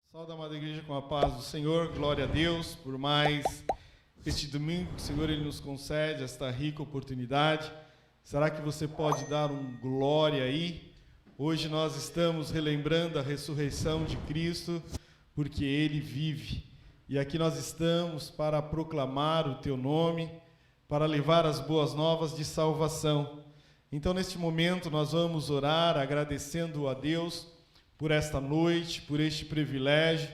Saúde, amada igreja, com a paz do Senhor. Glória a Deus por mais este domingo que o Senhor Ele nos concede, esta rica oportunidade. Será que você pode dar um glória aí? Hoje nós estamos relembrando a ressurreição de Cristo, porque Ele vive. E aqui nós estamos para proclamar o Teu nome, para levar as boas novas de salvação. Então, neste momento, nós vamos orar agradecendo a Deus por esta noite, por este privilégio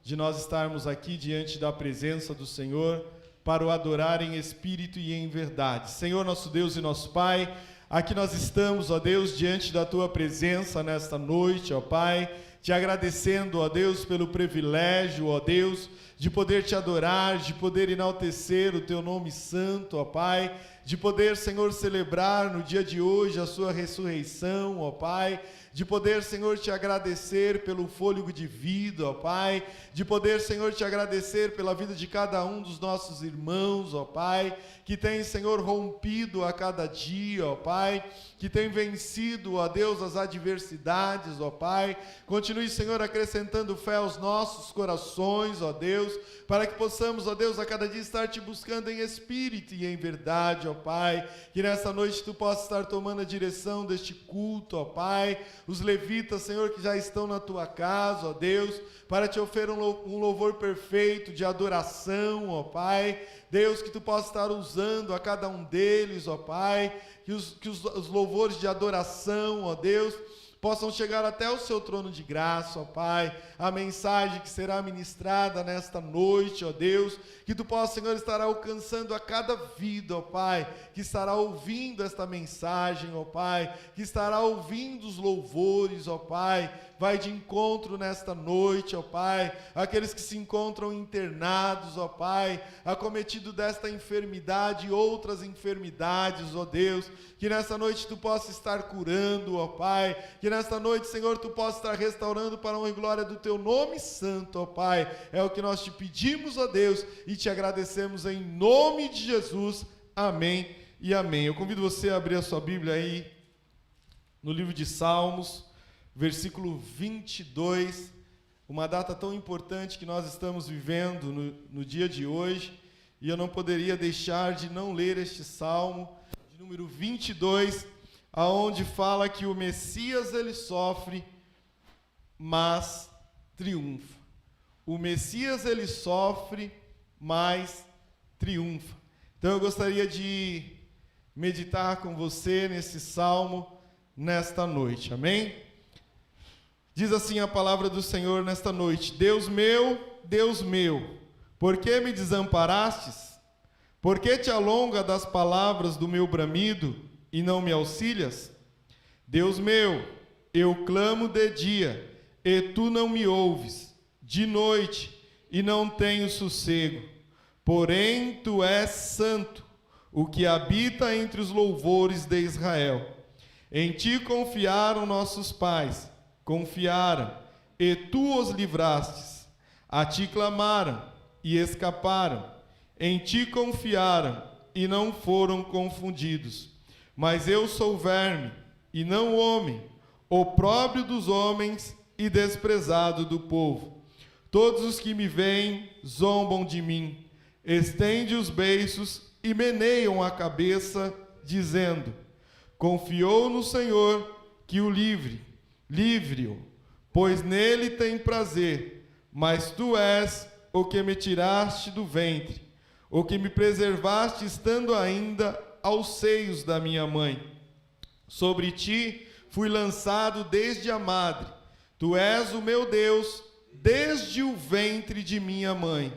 de nós estarmos aqui diante da presença do Senhor para o adorar em espírito e em verdade. Senhor, nosso Deus e nosso Pai, aqui nós estamos, ó Deus, diante da Tua presença nesta noite, ó Pai, te agradecendo, ó Deus, pelo privilégio, ó Deus, de poder te adorar, de poder enaltecer o Teu nome santo, ó Pai, de poder, Senhor, celebrar no dia de hoje a Sua ressurreição, ó Pai, de poder, Senhor, te agradecer pelo fôlego de vida, ó Pai, de poder, Senhor, te agradecer pela vida de cada um dos nossos irmãos, ó Pai, que tem, Senhor, rompido a cada dia, ó Pai, que tem vencido, ó Deus, as adversidades, ó Pai. Continue, Senhor, acrescentando fé aos nossos corações, ó Deus, para que possamos, ó Deus, a cada dia estar te buscando em espírito e em verdade, ó Pai, que nessa noite tu possas estar tomando a direção deste culto, ó Pai, os levitas, Senhor, que já estão na tua casa, ó Deus, para te oferecer um louvor perfeito de adoração, ó Pai. Deus, que tu possa estar usando a cada um deles, ó Pai, que os louvores de adoração, ó Deus, possam chegar até o seu trono de graça, ó Pai, a mensagem que será ministrada nesta noite, ó Deus, que tu possa, Senhor, estar alcançando a cada vida, ó Pai, que estará ouvindo esta mensagem, ó Pai, que estará ouvindo os louvores, ó Pai. Vai de encontro nesta noite, ó Pai, aqueles que se encontram internados, ó Pai, acometido desta enfermidade e outras enfermidades, ó Deus, que nesta noite tu possa estar curando, ó Pai, que nesta noite, Senhor, tu possa estar restaurando para a honra e glória do teu nome santo, ó Pai. É o que nós te pedimos, ó Deus, e te agradecemos em nome de Jesus. Amém e amém. Eu convido você a abrir a sua Bíblia aí no livro de Salmos, versículo 22, uma data tão importante que nós estamos vivendo no dia de hoje, e eu não poderia deixar de não ler este Salmo, de número 22, aonde fala que o Messias, ele sofre, mas triunfa. O Messias, ele sofre, mas triunfa. Então eu gostaria de meditar com você nesse Salmo, nesta noite, amém? Diz assim a palavra do Senhor nesta noite: Deus meu, por que me desamparastes? Por que te alonga das palavras do meu bramido e não me auxilias? Deus meu, eu clamo de dia, e tu não me ouves, de noite, e não tenho sossego. Porém, tu és santo, o que habita entre os louvores de Israel. Em ti confiaram nossos pais, confiaram, e tu os livrastes. A ti clamaram, e escaparam. Em ti confiaram, e não foram confundidos. Mas eu sou verme, e não homem, opróbrio dos homens e desprezado do povo. Todos os que me veem zombam de mim, estende os beiços e meneiam a cabeça, dizendo: confiou no Senhor, que o livre-o, pois nele tem prazer. Mas tu és o que me tiraste do ventre, o que me preservaste estando ainda aos seios da minha mãe. Sobre ti fui lançado desde a madre. Tu és o meu Deus desde o ventre de minha mãe.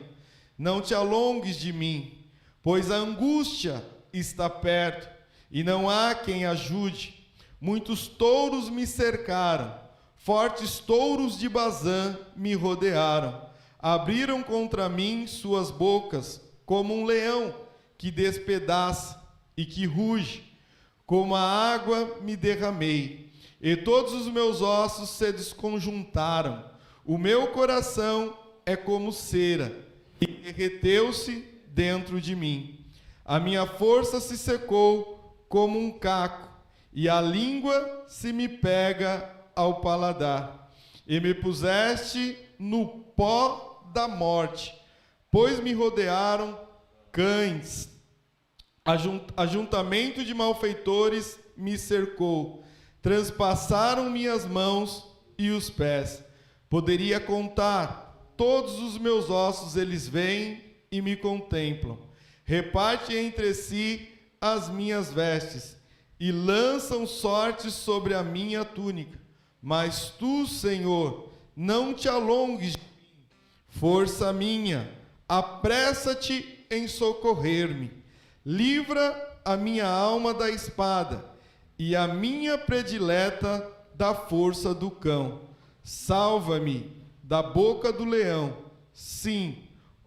Não te alongues de mim, pois a angústia está perto, e não há quem ajude. Muitos touros me cercaram, fortes touros de Bazã me rodearam. Abriram contra mim suas bocas, como um leão que despedaça e que ruge. Como a água me derramei, e todos os meus ossos se desconjuntaram. O meu coração é como cera, e derreteu-se dentro de mim. A minha força se secou como um caco, e a língua se me pega ao paladar. E me puseste no pó da morte, pois me rodearam cães. Ajuntamento de malfeitores me cercou, transpassaram minhas mãos e os pés. Poderia contar todos os meus ossos, eles vêm e me contemplam. Reparte entre si as minhas vestes e lançam sortes sobre a minha túnica. Mas tu, Senhor, não te alongues de mim. Força minha, apressa-te em socorrer-me. Livra a minha alma da espada e a minha predileta da força do cão. Salva-me da boca do leão. Sim,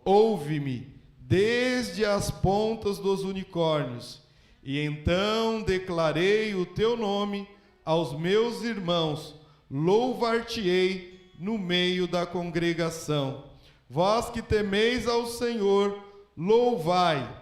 ouve-me desde as pontas dos unicórnios. E então declarei o teu nome aos meus irmãos. Louvar-te-ei no meio da congregação. Vós que temeis ao Senhor, louvai.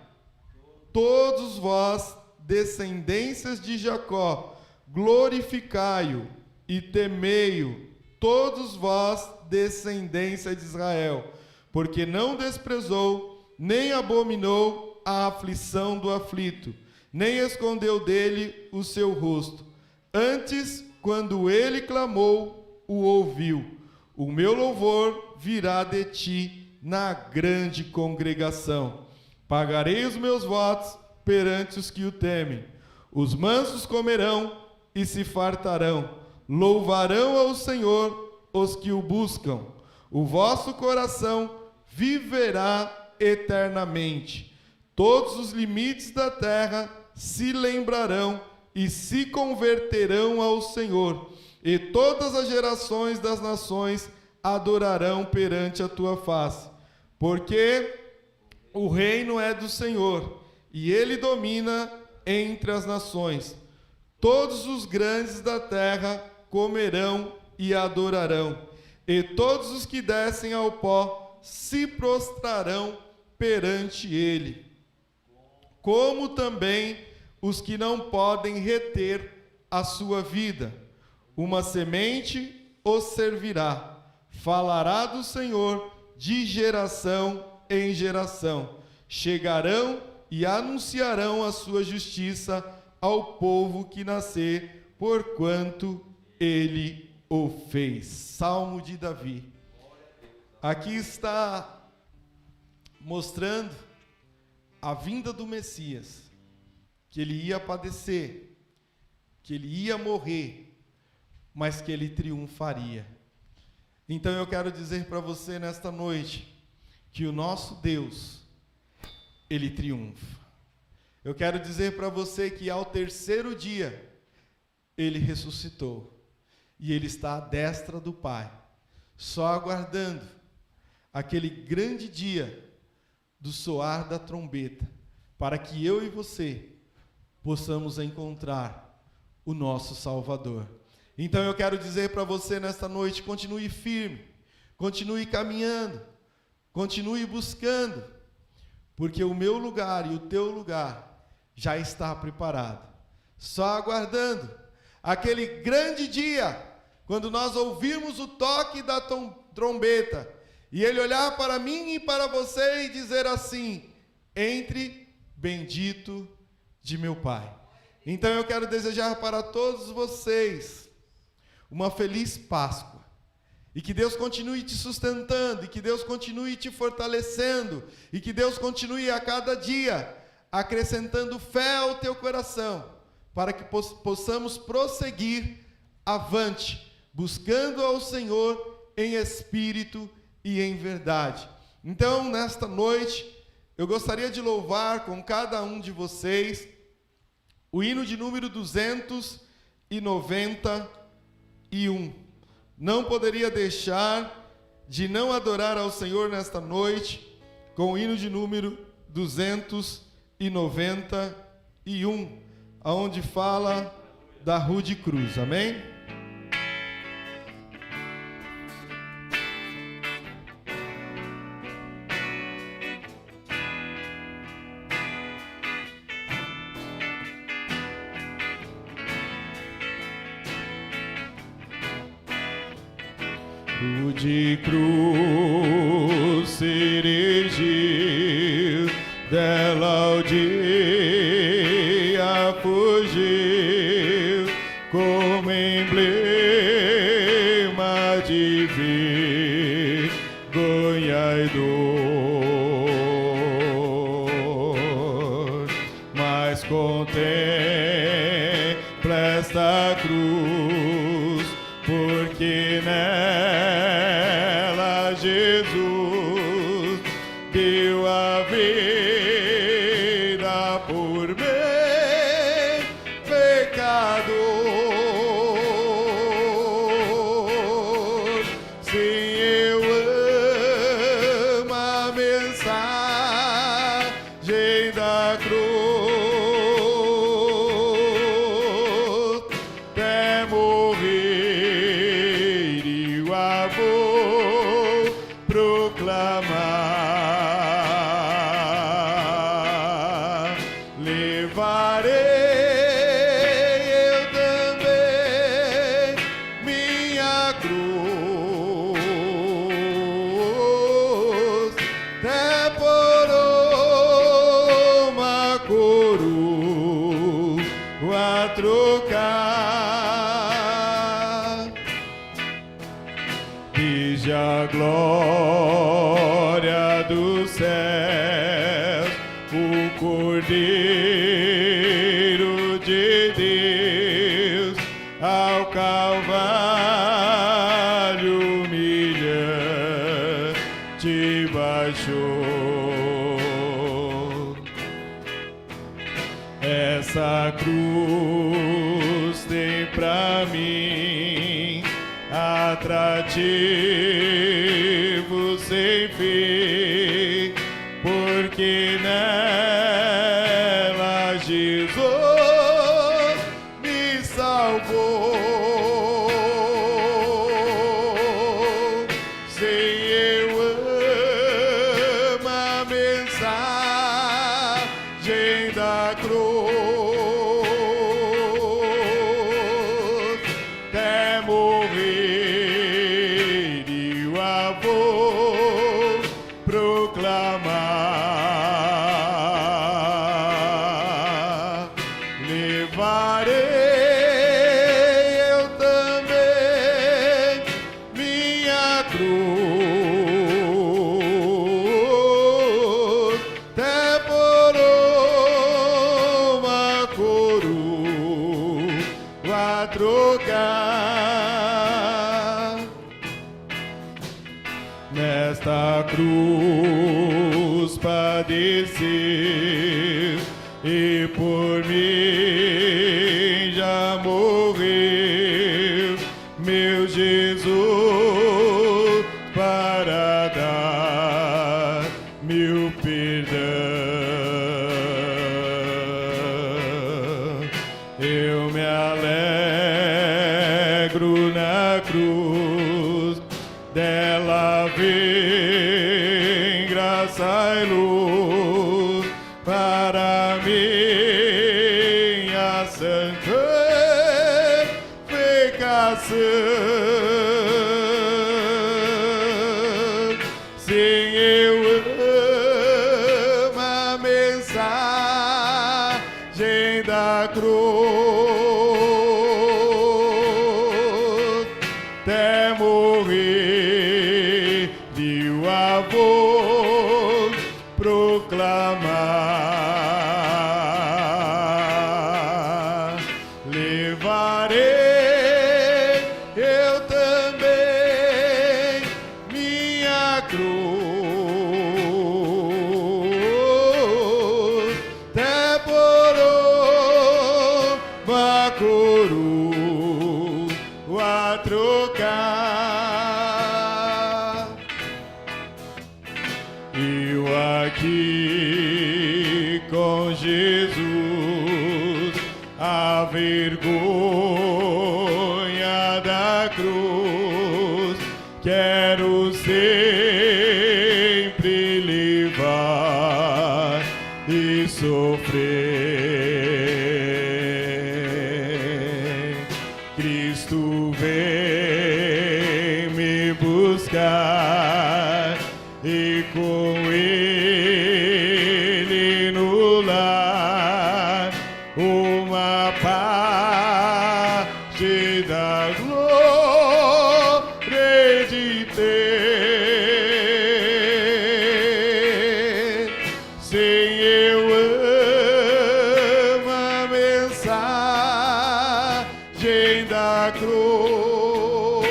Todos vós, descendências de Jacó, glorificai-o e temei-o, todos vós, descendência de Israel, porque não desprezou, nem abominou a aflição do aflito, nem escondeu dele o seu rosto. Antes, quando ele clamou, o ouviu. O meu louvor virá de ti na grande congregação. Pagarei os meus votos perante os que o temem. Os mansos comerão e se fartarão. Louvarão ao Senhor os que o buscam. O vosso coração viverá eternamente. Todos os limites da terra se lembrarão e se converterão ao Senhor. E todas as gerações das nações adorarão perante a tua face. Porque o reino é do Senhor, e ele domina entre as nações. Todos os grandes da terra comerão e adorarão, e todos os que descem ao pó se prostrarão perante ele. Como também os que não podem reter a sua vida. Uma semente os servirá. Falará do Senhor de geração em geração. Chegarão e anunciarão a sua justiça ao povo que nascer, porquanto ele o fez. Salmo de Davi. Aqui está mostrando a vinda do Messias, que ele ia padecer, que ele ia morrer, mas que ele triunfaria. Então eu quero dizer para você nesta noite, que o nosso Deus, ele triunfa. Eu quero dizer para você que ao terceiro dia, ele ressuscitou. E ele está à destra do Pai, só aguardando aquele grande dia do soar da trombeta, para que eu e você possamos encontrar o nosso Salvador. Então eu quero dizer para você nesta noite, continue firme, continue caminhando, continue buscando, porque o meu lugar e o teu lugar já está preparado, só aguardando aquele grande dia, quando nós ouvirmos o toque da trombeta, e ele olhar para mim e para você e dizer assim: entre, bendito de meu Pai. Então eu quero desejar para todos vocês uma feliz Páscoa, e que Deus continue te sustentando, e que Deus continue te fortalecendo, e que Deus continue a cada dia acrescentando fé ao teu coração, para que possamos prosseguir avante, buscando ao Senhor em espírito e em verdade. Então, nesta noite, eu gostaria de louvar com cada um de vocês o hino de número 291. Não poderia deixar de não adorar ao Senhor nesta noite com o hino de número 291, aonde fala da Rude Cruz. Amém? o de cruz se erigiu, dela o dia fugiu, como emblema de vergonha e dor. Mas contempla esta cruz, porque nela Jesus deu a vida por mim, pecador. Sim, eu amo a mensagem da cruz, até morrer eu a vou proclamar. Levarei eu também minha cruz, até por uma coroa trocar. Desde a glória dos céus, o Cordeiro de Deus ao Calvário humilhante baixou. Essa cruz tem pra mim atrativo sem fim, porque nela Jesus me salvou. Sim, eu amo a mensagem da cruz, até morrer eu a vou proclamar. Levarei eu também minha cruz, até por uma coroa trocar. Nesta cruz padeceu e por mim já morreu meu Jesus para dar-me o perdão. Eu me alegro na cruz, dela vem graça e luz para minha santificação. Sim, eu amo a mensagem da cruz, até morrer eu a vou proclamar. Levarei eu também minha cruz, até por uma coroa trocar. Eu aqui com Jesus, a vergonha da cruz, quero sempre levar e sofrer. Cristo vem me buscar. da cruz,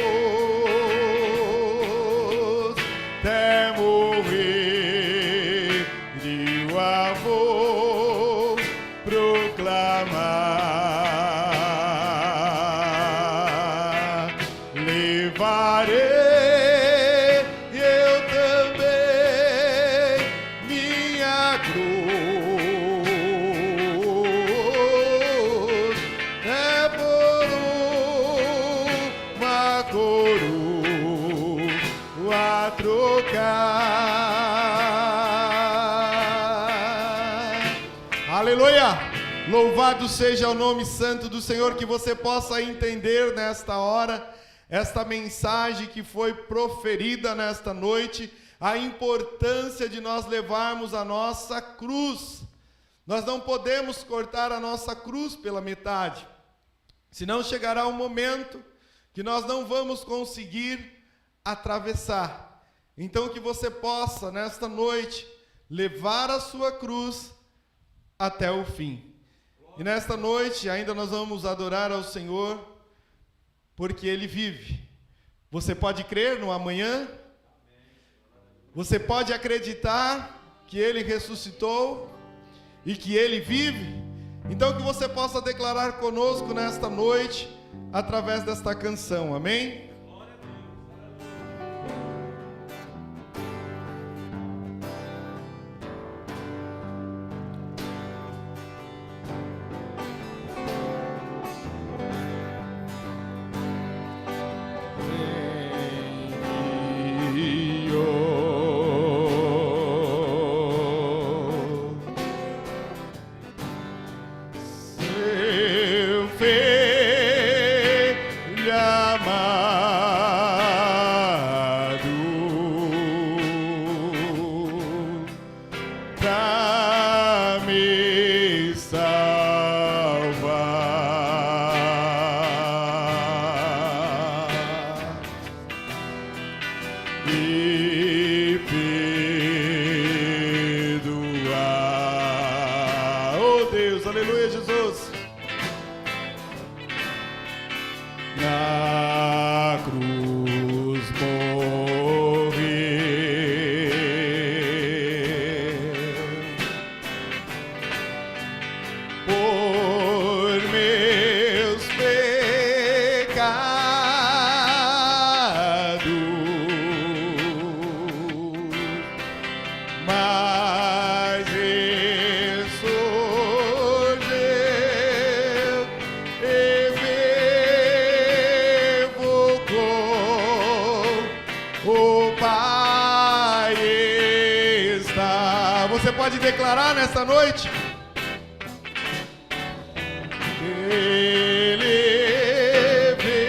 até morrer, de avô proclamar. Levarei eu também minha cruz, é por uma coroa a trocar. Aleluia! Louvado seja o nome santo do Senhor, que você possa entender nesta hora esta mensagem que foi proferida nesta noite, a importância de nós levarmos a nossa cruz. Nós não podemos cortar a nossa cruz pela metade, senão chegará um momento que nós não vamos conseguir atravessar. Então que você possa, nesta noite, levar a sua cruz até o fim. E nesta noite ainda nós vamos adorar ao Senhor, porque Ele vive. Você pode crer no amanhã? Você pode acreditar que Ele ressuscitou e que Ele vive? Então que você possa declarar conosco nesta noite, através desta canção, amém? Pode declarar nesta noite? Ele vive,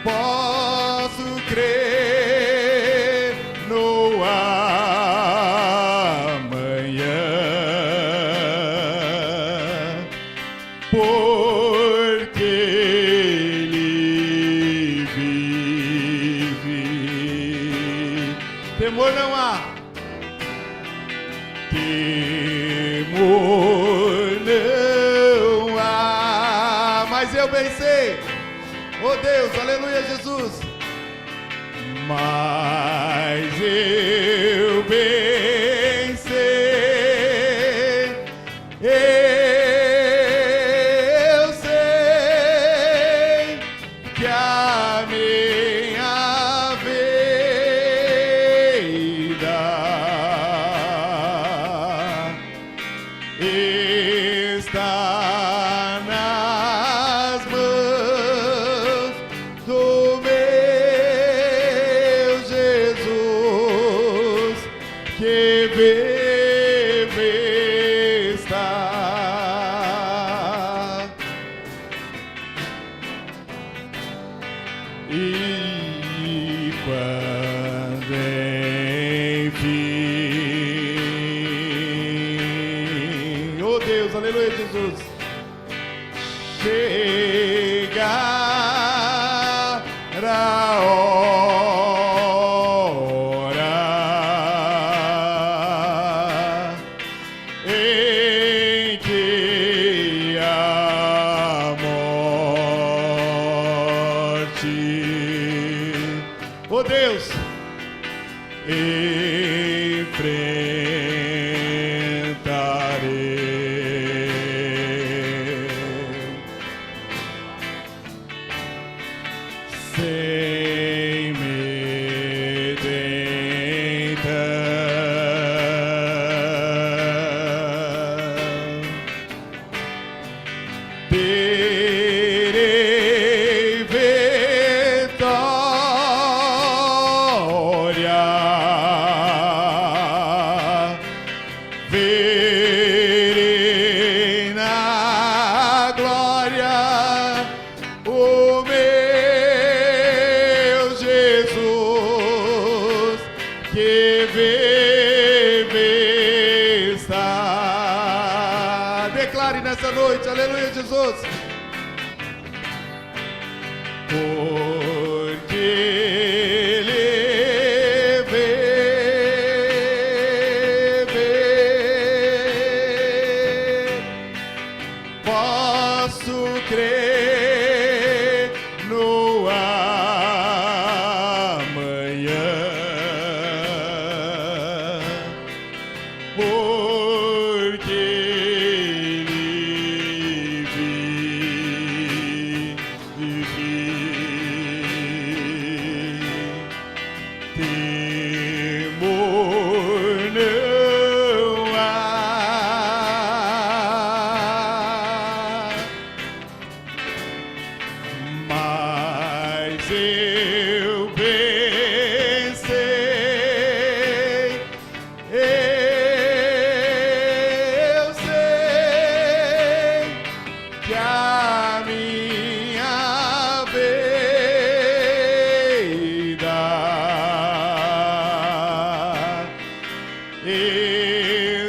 posso crer no amanhã, porque Ele vive. Temor não há, temor não há, mas eu bem sei, oh Deus, aleluia Jesus, mas eu bem sei, eu sei que a minha vida está nas mãos do meu Jesus, que vive está. E quando enfim, oh Deus, aleluia Jesus, chegar a hora, nessa noite. Aleluia, Jesus. Porque Ele vive, posso crer no amanhã. Porque Ele vive, temor não há. Mas eu pensei, eu sei que a minha vida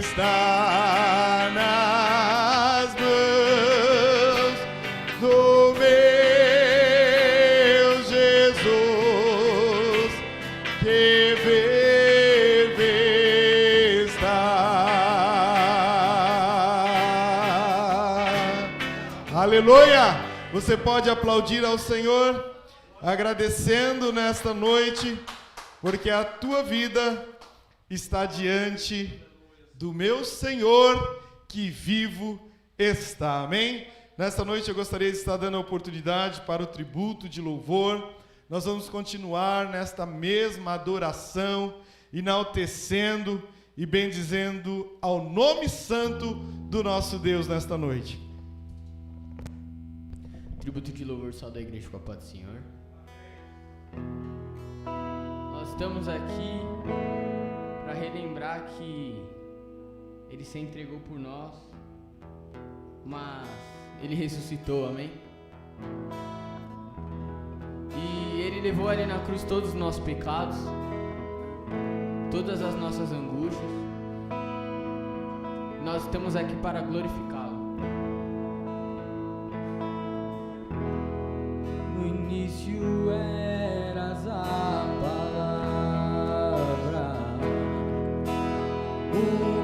está nas mãos do meu Jesus, que vive está. Aleluia! Você pode aplaudir ao Senhor, agradecendo nesta noite, porque a tua vida está diante do meu Senhor, que vivo está. Amém? Nesta noite eu gostaria de estar dando a oportunidade para o tributo de louvor. Nós vamos continuar nesta mesma adoração, enaltecendo e bendizendo ao nome santo do nosso Deus nesta noite. Tributo de louvor só da igreja com a paz do Senhor. Nós estamos aqui para relembrar que Ele se entregou por nós, mas Ele ressuscitou, amém? E Ele levou ali na cruz todos os nossos pecados, todas as nossas angústias. Nós estamos aqui para glorificá-lo. No início eras a palavra,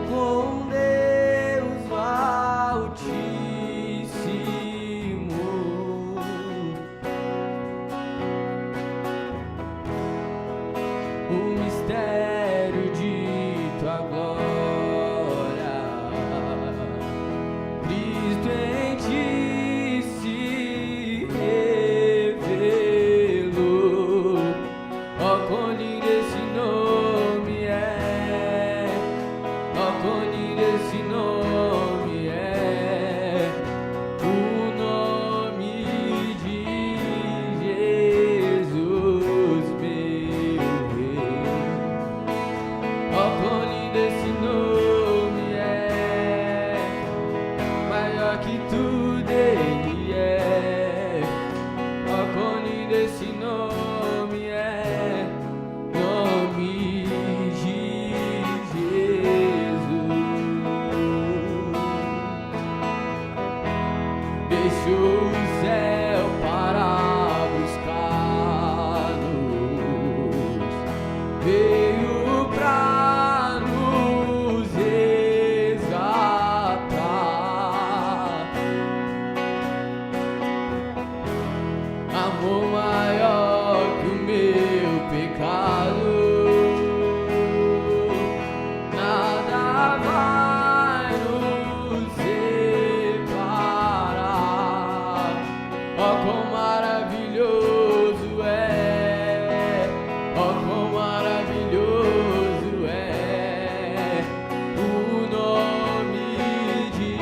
com Deus Altíssimo, o mistério de tua glória, Cristo em ti se revelou. Ó, quão lindo esse nome é, ó, quão lindo esse nome é, o nome de Jesus, meu Rei. Ó, quão lindo esse nome é, maior que tudo Ele é. Ó, quão lindo esse nome é, nome de Jesus. Deixou o céu para buscar-nos, veio pra nos resgatar. Amor maior que o meu pecado, nada vai nos separar. Ó, quão maravilhoso é, ó, quão maravilhoso é o nome de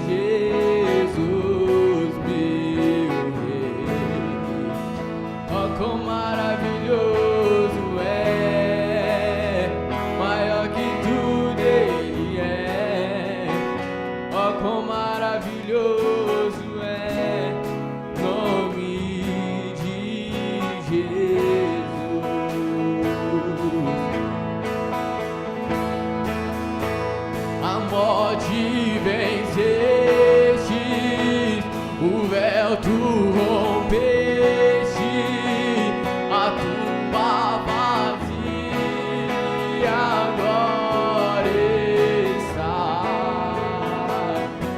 Jesus, meu Rei. Ó, quão maravilhoso é, maior que tudo Ele é. Ó, quão maravilhoso é, nome de Jesus. A morte venceu, o véu tu rompeste, a tumba vazia agora está,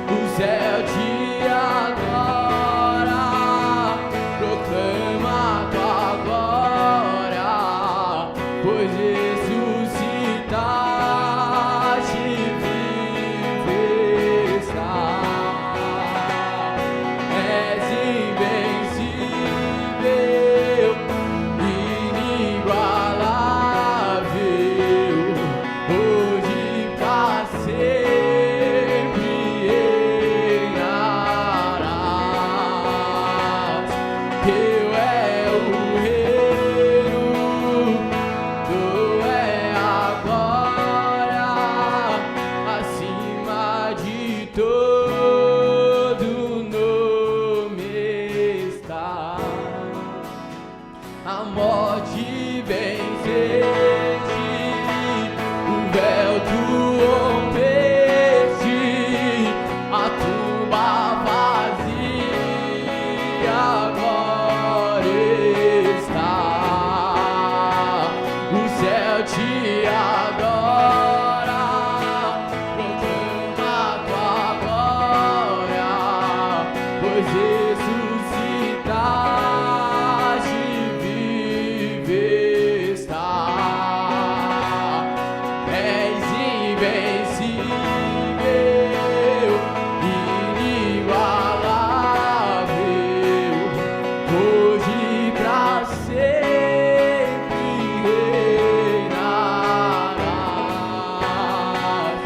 o céu te adora, proclama tua glória, pois ressuscitaste vive está. És invencível, inigualável, hoje pra sempre reinarás. Teu é o reino, tu é a glória, acima de todo nome está. A morte venceste, o véu tu rompeste, a tumba vazia agora está, o céu te adora, proclama tua glória, pois ressuscitaste vive está. És invencível, inigualável, hoje pra sempre reinarás.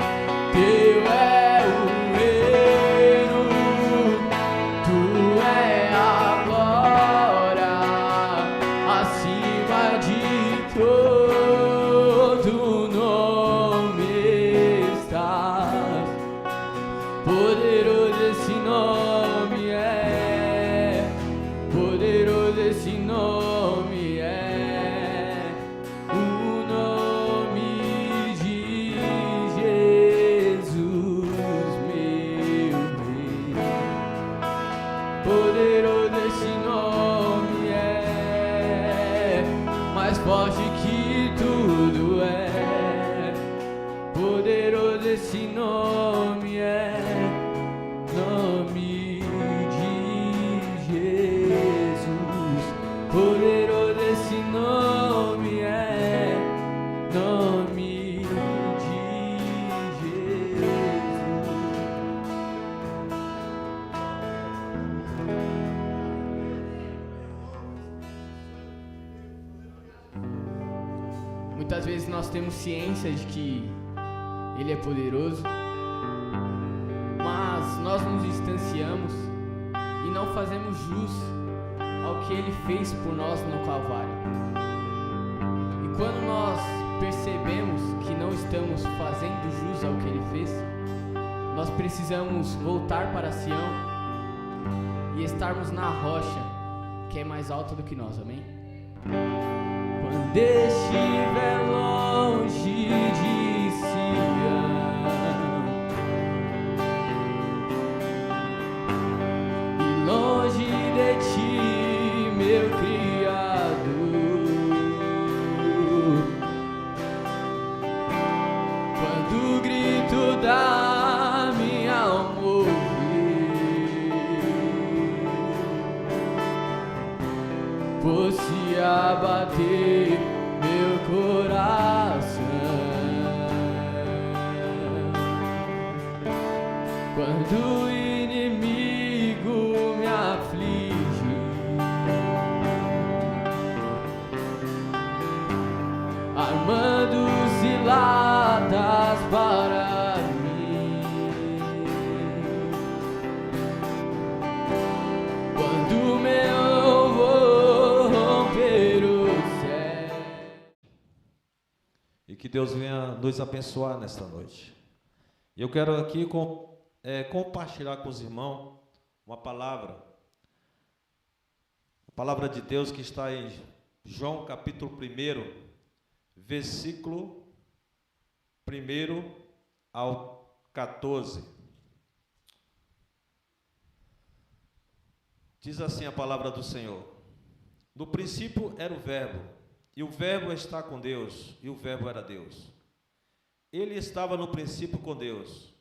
Teu é o reino, tu é a glória, acima de todo nome estás. Poderoso esse nome é, poderoso esse nome é, o nome de Jesus, meu Rei. Poderoso esse nome é, mais forte que tudo é. Poderoso esse nome é, nome de Jesus. Poderoso esse nome é, nome de Jesus. Muitas vezes nós temos ciência de que Ele é poderoso, mas nós nos distanciamos e não fazemos jus ao que Ele fez por nós no Calvário. E quando nós percebemos que não estamos fazendo jus ao que Ele fez, nós precisamos voltar para Sião e estarmos na rocha que é mais alta do que nós, amém? Quando estiver longe de Sião e longe de ti, meu Criador, quando o grito da minha alma ouvir, fosse abater meu coração, quando o inimigo me aflige, armando ciladas para mim, quando meu que Deus venha nos abençoar nesta noite. Eu quero aqui compartilhar com os irmãos uma palavra. A palavra de Deus que está em João capítulo 1, versículo 1 ao 14. Diz assim a palavra do Senhor: no princípio era o Verbo, e o Verbo está com Deus, e o Verbo era Deus. Ele estava no princípio com Deus.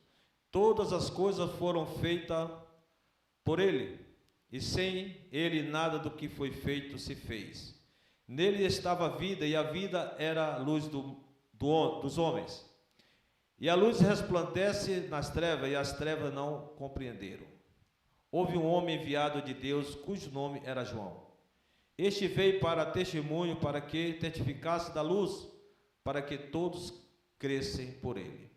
Todas as coisas foram feitas por ele, e sem ele nada do que foi feito se fez. Nele estava a vida, e a vida era a luz dos homens. E a luz resplandece nas trevas, e as trevas não compreenderam. Houve um homem enviado de Deus, cujo nome era João. Este veio para testemunho, para que testificasse da luz, para que todos crescem por ele.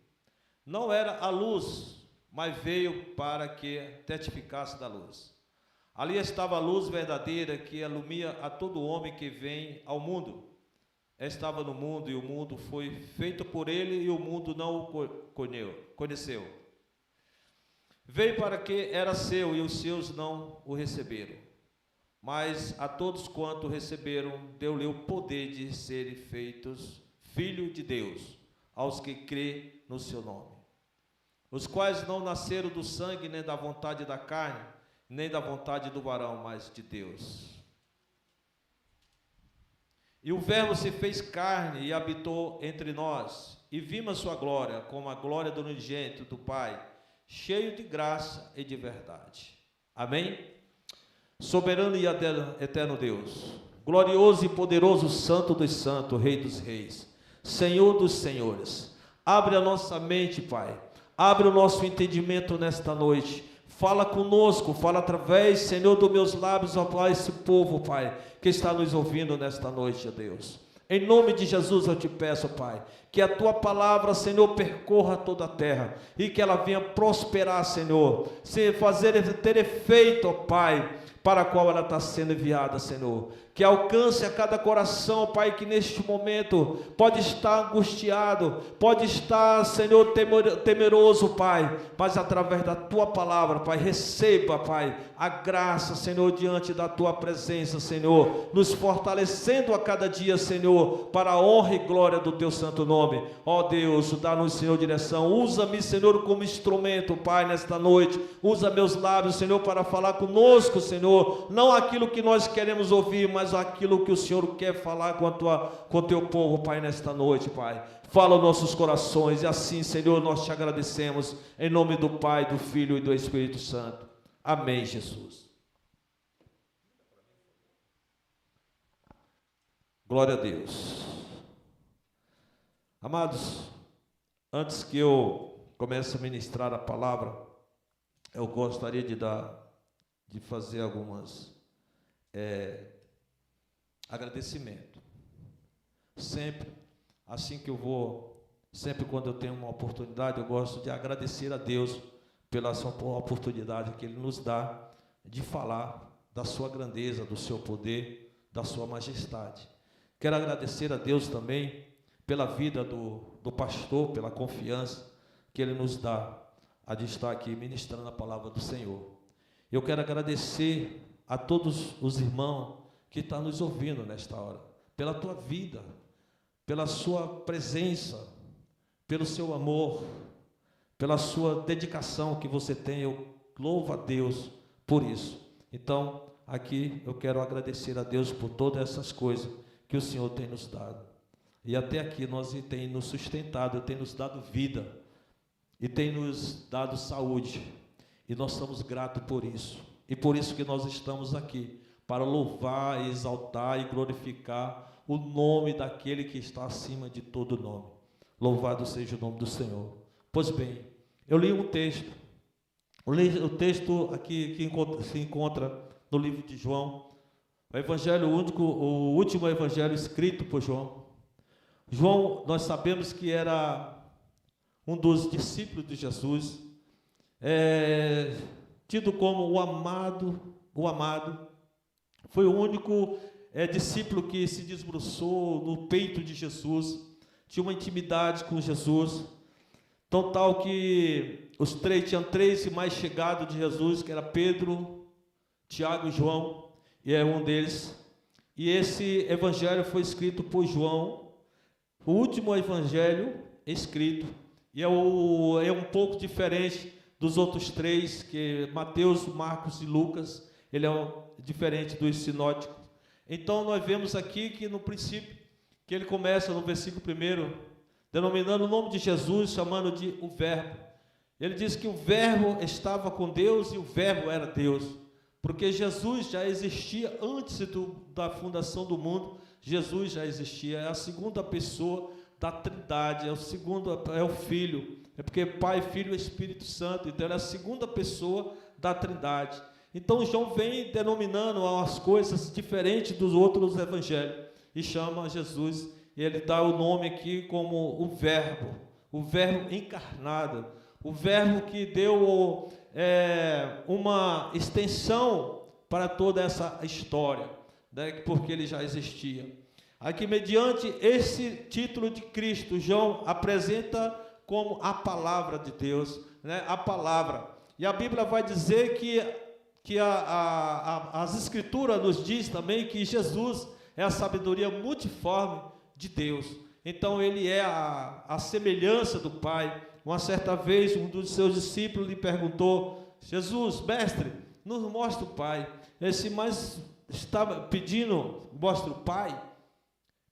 Não era a luz, mas veio para que testificasse da luz. Ali estava a luz verdadeira, que ilumina a todo homem que vem ao mundo. Estava no mundo, e o mundo foi feito por ele, e o mundo não o conheceu. Veio para que era seu, e os seus não o receberam. Mas a todos quanto receberam, deu-lhe o poder de serem feitos filhos de Deus, aos que crê no seu nome, os quais não nasceram do sangue, nem da vontade da carne, nem da vontade do varão, mas de Deus. E o Verbo se fez carne e habitou entre nós, e vimos a sua glória, como a glória do unigênito do Pai, cheio de graça e de verdade. Amém? Soberano e eterno Deus, glorioso e poderoso, Santo dos santos, Rei dos reis, Senhor dos senhores, abre a nossa mente, Pai, abre o nosso entendimento nesta noite. Fala conosco, fala através, Senhor, dos meus lábios, ó Pai, esse povo, Pai, que está nos ouvindo nesta noite, ó Deus. Em nome de Jesus eu te peço, Pai, que a Tua palavra, Senhor, percorra toda a terra e que ela venha prosperar, Senhor, ter efeito, ó Pai, para a qual ela está sendo enviada, Senhor. Que alcance a cada coração, Pai, que neste momento pode estar angustiado, pode estar, Senhor, temeroso, Pai, mas através da Tua palavra, Pai, receba, Pai, a graça, Senhor, diante da Tua presença, Senhor, nos fortalecendo a cada dia, Senhor, para a honra e glória do Teu santo nome. Ó Deus, dá-nos, Senhor, direção. Usa-me, Senhor, como instrumento, Pai, nesta noite. Usa meus lábios, Senhor, para falar conosco, Senhor, não aquilo que nós queremos ouvir, mas aquilo que o Senhor quer falar com o Teu povo, Pai, nesta noite, Pai. Fala aos nossos corações, e assim, Senhor, nós te agradecemos, em nome do Pai, do Filho e do Espírito Santo. Amém, Jesus. Glória a Deus. Amados, antes que eu comece a ministrar a palavra, eu gostaria de fazer algumas agradecimento. Sempre, assim que eu vou, sempre quando eu tenho uma oportunidade, eu gosto de agradecer a Deus pela oportunidade que Ele nos dá de falar da sua grandeza, do seu poder, da sua majestade. Quero agradecer a Deus também pela vida do pastor, pela confiança que Ele nos dá a de estar aqui ministrando a palavra do Senhor. Eu quero agradecer a todos os irmãos que estão nos ouvindo nesta hora, pela tua vida, pela sua presença, pelo seu amor, pela sua dedicação que você tem. Eu louvo a Deus por isso. Então, aqui eu quero agradecer a Deus por todas essas coisas que o Senhor tem nos dado. E até aqui nós tem nos sustentado, tem nos dado vida e tem nos dado saúde. E nós estamos gratos por isso. E por isso que nós estamos aqui, para louvar, exaltar e glorificar o nome daquele que está acima de todo nome. Louvado seja o nome do Senhor. Pois bem, eu li um texto. O texto aqui que se encontra no livro de João, o evangelho único, o último evangelho escrito por João. João, nós sabemos que era um dos discípulos de Jesus, tido como o amado, foi o único discípulo que se desbruçou no peito de Jesus, tinha uma intimidade com Jesus, tão tal que tinham três mais chegados de Jesus, que era Pedro, Tiago e João, e é um deles. E esse evangelho foi escrito por João, o último evangelho escrito, e é um pouco diferente dos outros três, que Mateus, Marcos e Lucas. ele é diferente dos sinóticos. Então nós vemos aqui que no princípio, que ele começa no versículo 1, denominando o nome de Jesus, chamando de o Verbo. Ele diz que o Verbo estava com Deus e o Verbo era Deus, porque Jesus já existia antes da fundação do mundo. Jesus já existia, é a segunda pessoa da Trindade, é o Filho, é porque Pai, Filho e Espírito Santo, então ele é a segunda pessoa da Trindade. Então João vem denominando as coisas diferentes dos outros evangelhos, e chama Jesus, e ele dá o nome aqui como o Verbo encarnado, o Verbo que deu uma extensão para toda essa história, né, porque ele já existia. Aqui, mediante esse título de Cristo, João apresenta como a palavra de Deus, né, a palavra. E a Bíblia vai dizer que as Escrituras nos diz também que Jesus é a sabedoria multiforme de Deus. Então, ele é a semelhança do Pai. Uma certa vez, um dos seus discípulos lhe perguntou: Jesus, mestre, nos mostra o Pai. Mas estava pedindo, mostra o Pai.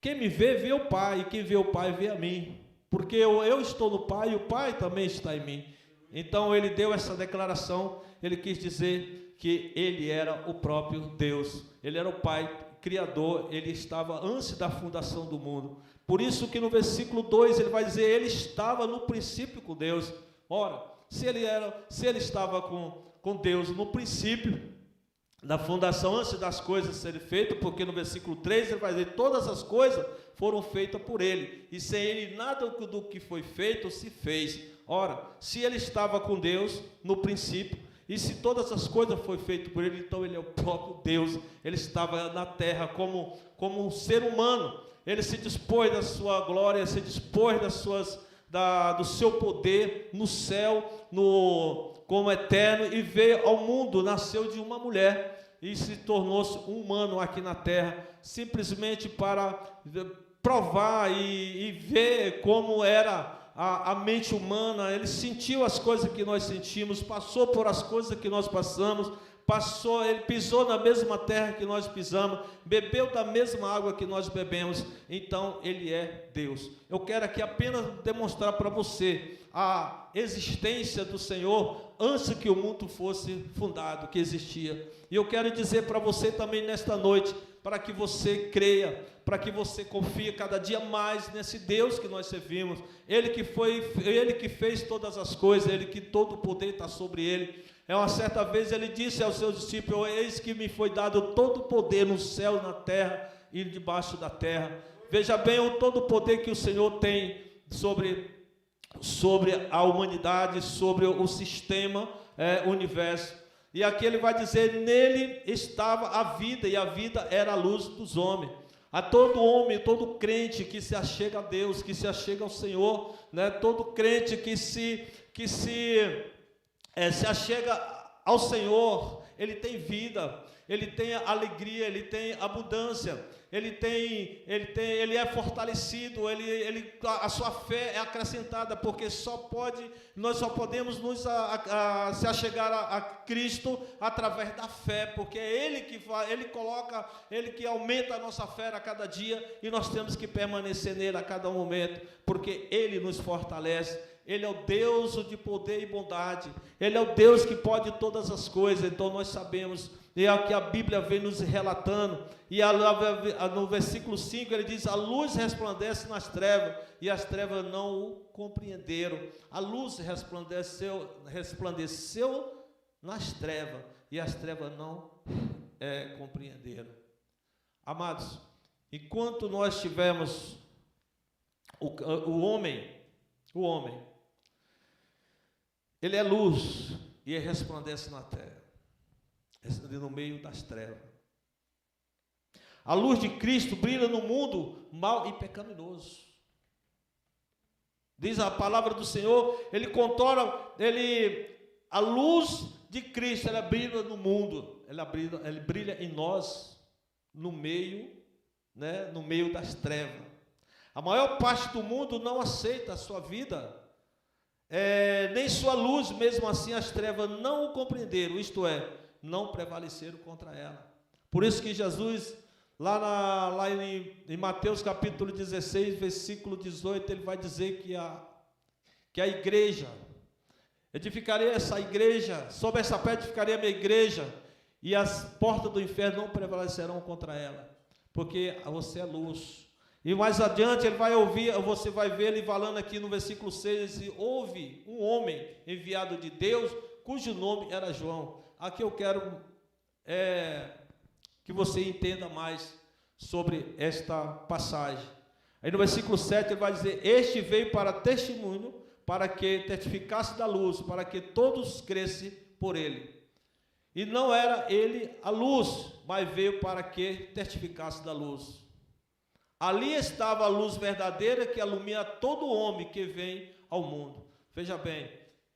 Quem me vê, vê o Pai, e quem vê o Pai, vê a mim. Porque eu estou no Pai e o Pai também está em mim. Então, ele deu essa declaração, ele quis dizer que ele era o próprio Deus. Ele era o Pai Criador, ele estava antes da fundação do mundo. Por isso que no versículo 2 ele vai dizer: ele estava no princípio com Deus. Ora, se ele estava com Deus no princípio da fundação, antes das coisas serem feitas, porque no versículo 3 ele vai dizer: todas as coisas foram feitas por ele, e sem ele nada do que foi feito se fez. Ora, se ele estava com Deus no princípio, e se todas as coisas foram feitas por ele, então ele é o próprio Deus. Ele estava na terra como um ser humano. Ele se dispôs da sua glória, se dispôs do seu poder no céu, como eterno, e veio ao mundo, nasceu de uma mulher e se tornou-se um humano aqui na terra, simplesmente para provar e ver como era a mente humana. Ele sentiu as coisas que nós sentimos, passou por as coisas que nós passamos, ele pisou na mesma terra que nós pisamos, bebeu da mesma água que nós bebemos. Então ele é Deus. Eu quero aqui apenas demonstrar para você a existência do Senhor antes que o mundo fosse fundado, que existia. E eu quero dizer para você também nesta noite, para que você creia, para que você confie cada dia mais nesse Deus que nós servimos. Ele que fez todas as coisas, ele que todo o poder está sobre ele. Uma certa vez ele disse aos seus discípulos: eis que me foi dado todo o poder no céu, na terra e debaixo da terra. Veja bem o todo o poder que o Senhor tem sobre a humanidade, sobre o sistema, universo. E aqui ele vai dizer: nele estava a vida, e a vida era a luz dos homens. A todo homem, todo crente que se achega a Deus, que se achega ao Senhor, né? Todo crente que se achega ao Senhor, ele tem vida, ele tem alegria, ele tem abundância, ele é fortalecido, a sua fé é acrescentada, porque nós só podemos se achegar a Cristo através da fé, porque é Ele que aumenta a nossa fé a cada dia, e nós temos que permanecer nele a cada momento, porque Ele nos fortalece. Ele é o Deus de poder e bondade, Ele é o Deus que pode todas as coisas. Então nós sabemos, e é o que a Bíblia vem nos relatando, e no versículo 5 ele diz: a luz resplandece nas trevas, e as trevas não o compreenderam. A luz resplandeceu nas trevas, e as trevas não compreenderam. Amados, enquanto nós tivermos o homem, ele é luz, e ele resplandece na terra, no meio das trevas. A luz de Cristo brilha no mundo mau e pecaminoso. Diz a palavra do Senhor, a luz de Cristo, ela brilha no mundo, ela brilha em nós, no meio das trevas. A maior parte do mundo não aceita a sua vida, nem sua luz. Mesmo assim as trevas não o compreenderam, isto é, não prevaleceram contra ela. Por isso que Jesus, lá em Mateus capítulo 16, versículo 18, ele vai dizer que a igreja, edificarei essa igreja, sobre essa pedra edificarei a minha igreja, e as portas do inferno não prevalecerão contra ela, porque você é luz. E mais adiante ele vai ouvir, você vai ver ele falando aqui no versículo 6, e houve um homem enviado de Deus, cujo nome era João. Aqui eu quero que você entenda mais sobre esta passagem. Aí no versículo 7 ele vai dizer, este veio para testemunho, para que testificasse da luz, para que todos crescem por ele. E não era ele a luz, mas veio para que testificasse da luz. Ali estava a luz verdadeira que ilumina todo homem que vem ao mundo. Veja bem,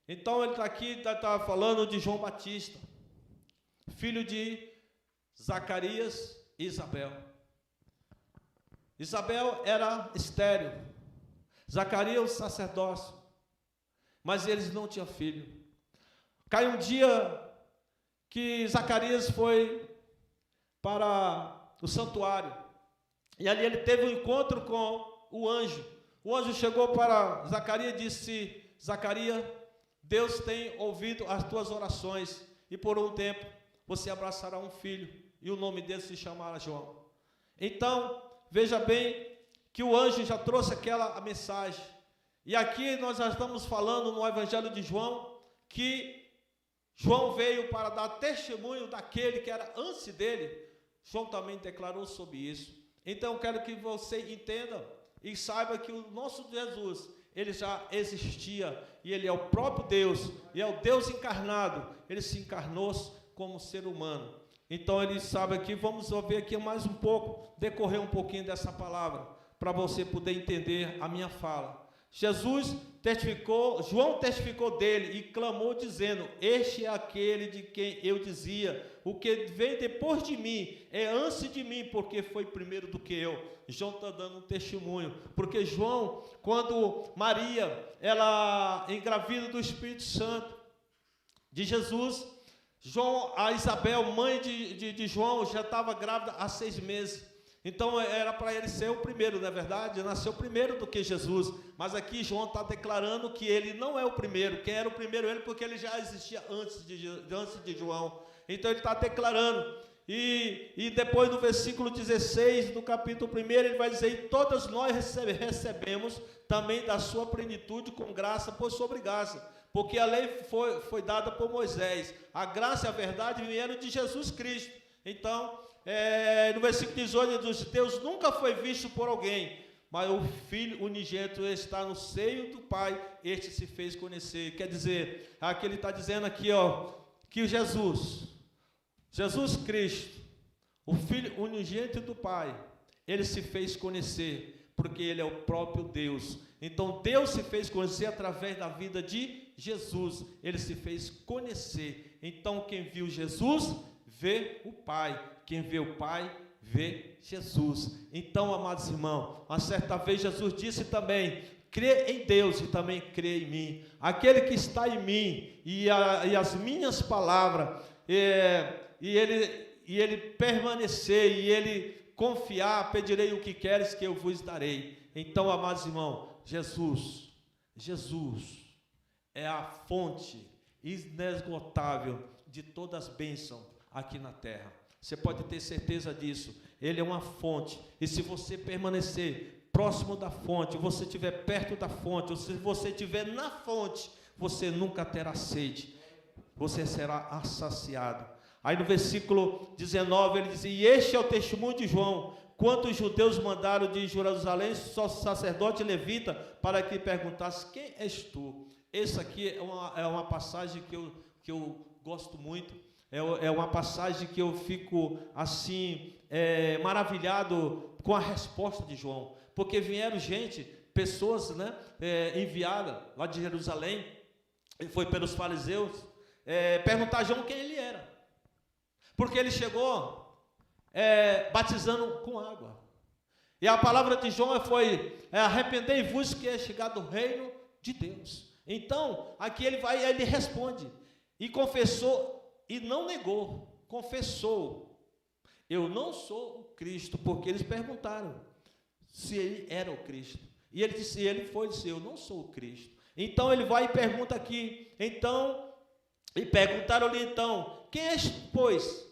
então ele está aqui, está falando de João Batista, filho de Zacarias e Isabel. Isabel era estéril, Zacarias o sacerdócio, mas eles não tinham filho. Caiu um dia que Zacarias foi para o santuário, e ali ele teve um encontro com o anjo. O anjo chegou para Zacarias e disse, Zacarias, Deus tem ouvido as tuas orações, e por um tempo você abraçará um filho, e o nome dele se chamará João. Então, veja bem que o anjo já trouxe aquela mensagem. E aqui nós já estamos falando no Evangelho de João, que João veio para dar testemunho daquele que era antes dele. João também declarou sobre isso. Então eu quero que você entenda e saiba que o nosso Jesus, ele já existia, e ele é o próprio Deus, e é o Deus encarnado. Ele se encarnou como ser humano. Então ele sabe aqui, vamos ver aqui mais um pouco, decorrer um pouquinho dessa palavra, para você poder entender a minha fala. Jesus testificou, João testificou dele e clamou dizendo, este é aquele de quem eu dizia, o que vem depois de mim, é antes de mim, porque foi primeiro do que eu. João está dando um testemunho, porque João, quando Maria, ela engravida do Espírito Santo, de Jesus, a Isabel, mãe de João, já estava grávida há 6 meses. Então era para ele ser o primeiro, não é verdade? Nasceu primeiro do que Jesus. Mas aqui João está declarando que ele não é o primeiro. Quem era o primeiro ele, porque ele já existia antes de João. Então ele está declarando. E depois no versículo 16 do capítulo 1, ele vai dizer, e todas nós recebemos também da sua plenitude com graça por sobre graça. Porque a lei foi dada por Moisés. A graça e a verdade vieram de Jesus Cristo. Então, no versículo 18, diz, Deus nunca foi visto por alguém, mas o Filho unigênito está no seio do Pai, este se fez conhecer. Quer dizer, aqui ele está dizendo aqui, que Jesus Cristo, o Filho unigênito do Pai, ele se fez conhecer, porque ele é o próprio Deus. Então Deus se fez conhecer através da vida de Jesus, ele se fez conhecer. Então quem viu Jesus, vê o Pai. Quem vê o Pai, vê Jesus. Então, amados irmãos, uma certa vez Jesus disse também, crê em Deus e também crê em mim. Aquele que está em mim e as minhas palavras, e ele permanecer, e ele confiar, pedirei o que queres que eu vos darei. Então, amados irmãos, Jesus é a fonte inesgotável de todas as bênçãos aqui na terra. Você pode ter certeza disso. Ele é uma fonte. E se você permanecer próximo da fonte, você estiver perto da fonte, ou se você estiver na fonte, você nunca terá sede. Você será saciado. Aí no versículo 19 ele diz, e este é o testemunho de João, quando os judeus mandaram de Jerusalém só sacerdote levita para que perguntasse, quem és tu? Essa aqui é uma passagem que eu gosto muito. É uma passagem que eu fico assim, maravilhado com a resposta de João, porque vieram pessoas enviadas lá de Jerusalém, e foi pelos fariseus, perguntar a João quem ele era, porque ele chegou batizando com água, e a palavra de João foi, arrependei-vos que é chegado o reino de Deus. Então, aqui ele responde, e confessou e não negou, confessou: eu não sou o Cristo, porque eles perguntaram se ele era o Cristo. E ele disse, eu não sou o Cristo. Então ele vai e pergunta aqui, e perguntaram-lhe então, quem és, pois?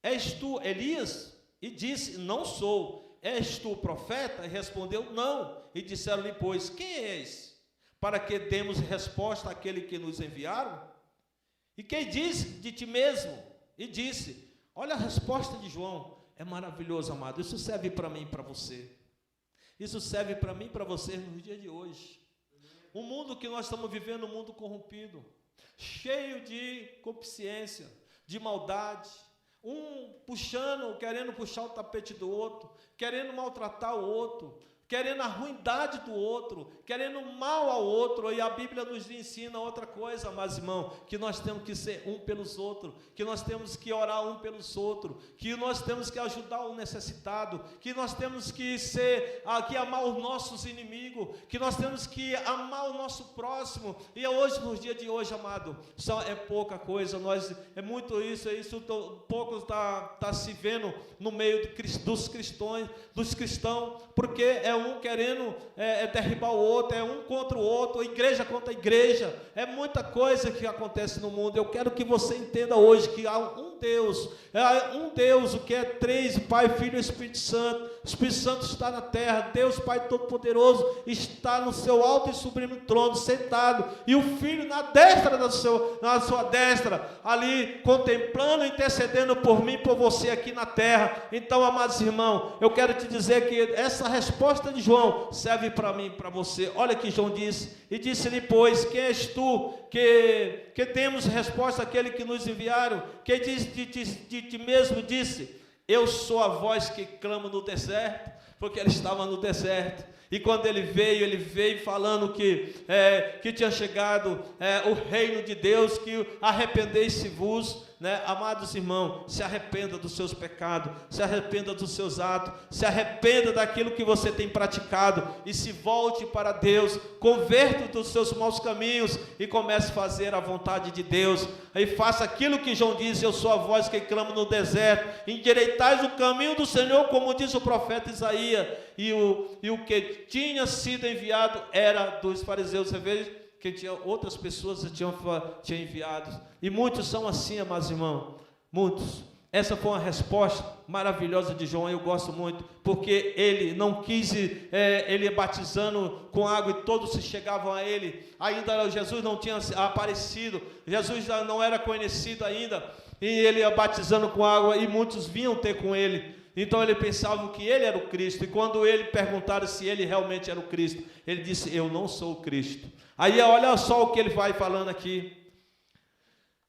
És tu Elias? E disse, não sou. És tu profeta? E respondeu, não. E disseram-lhe, pois, quem és? Para que demos resposta àquele que nos enviaram? E quem disse de ti mesmo? E disse, olha a resposta de João, é maravilhoso, amado, isso serve para mim e para você. Isso serve para mim e para você nos dias de hoje. O mundo que nós estamos vivendo, um mundo corrompido, cheio de concupiscência, de maldade, querendo puxar o tapete do outro, querendo maltratar o outro, querendo a ruindade do outro, querendo mal ao outro. E a Bíblia nos ensina outra coisa, mas irmão, que nós temos que ser um pelos outros, que nós temos que orar um pelos outros, que nós temos que ajudar o necessitado, que nós temos que amar os nossos inimigos, que nós temos que amar o nosso próximo. E hoje, nos dias de hoje, amado, só é pouca coisa, é muito isso pouco está se vendo no meio dos cristãos, porque é um querendo derribar o outro, é um contra o outro, igreja contra igreja, é muita coisa que acontece no mundo. Eu quero que você entenda hoje que há um Deus, o que é três, Pai, Filho e Espírito Santo. O Espírito Santo está na terra, Deus Pai Todo-Poderoso está no seu alto e sublime trono, sentado, e o Filho na sua destra, ali contemplando, intercedendo por mim, por você aqui na terra. Então, amados irmãos, eu quero te dizer que essa resposta de João serve para mim e para você. Olha que João disse, e disse-lhe, pois, quem és tu, que temos resposta àquele que nos enviaram? Quem disse de ti mesmo, disse, eu sou a voz que clama no deserto, porque ele estava no deserto. E quando ele veio falando que tinha chegado o reino de Deus, que arrependei-se-vos, né? Amados irmãos, se arrependa dos seus pecados, se arrependa dos seus atos, se arrependa daquilo que você tem praticado e se volte para Deus, converta dos seus maus caminhos e comece a fazer a vontade de Deus. Aí faça aquilo que João diz, eu sou a voz que clama no deserto, endireitais o caminho do Senhor, como diz o profeta Isaías. E o que tinha sido enviado era dos fariseus. Você vê que tinha outras pessoas que tinham enviado, e muitos são assim, amados irmãos, muitos. Essa foi uma resposta maravilhosa de João, eu gosto muito, porque ele não quis, ele batizando com água e todos se chegavam a ele, ainda Jesus não tinha aparecido, Jesus já não era conhecido ainda, e ele ia batizando com água, e muitos vinham ter com ele. Então ele pensava que ele era o Cristo, e quando ele perguntaram se ele realmente era o Cristo, ele disse, eu não sou o Cristo. Aí olha só o que ele vai falando aqui.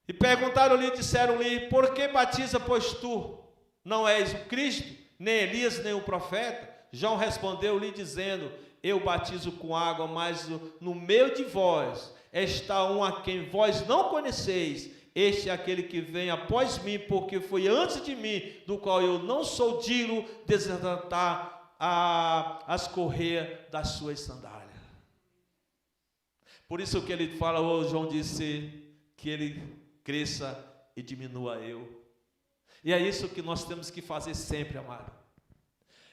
E perguntaram-lhe, disseram-lhe, por que batiza, pois tu não és o Cristo, nem Elias, nem o profeta? João respondeu-lhe dizendo, eu batizo com água, mas no meio de vós está um a quem vós não conheceis. Este é aquele que vem após mim, porque foi antes de mim, do qual eu não sou digno de desatar as correias das suas sandálias. Por isso que ele fala, João disse, que ele cresça e diminua eu. E é isso que nós temos que fazer sempre, amado.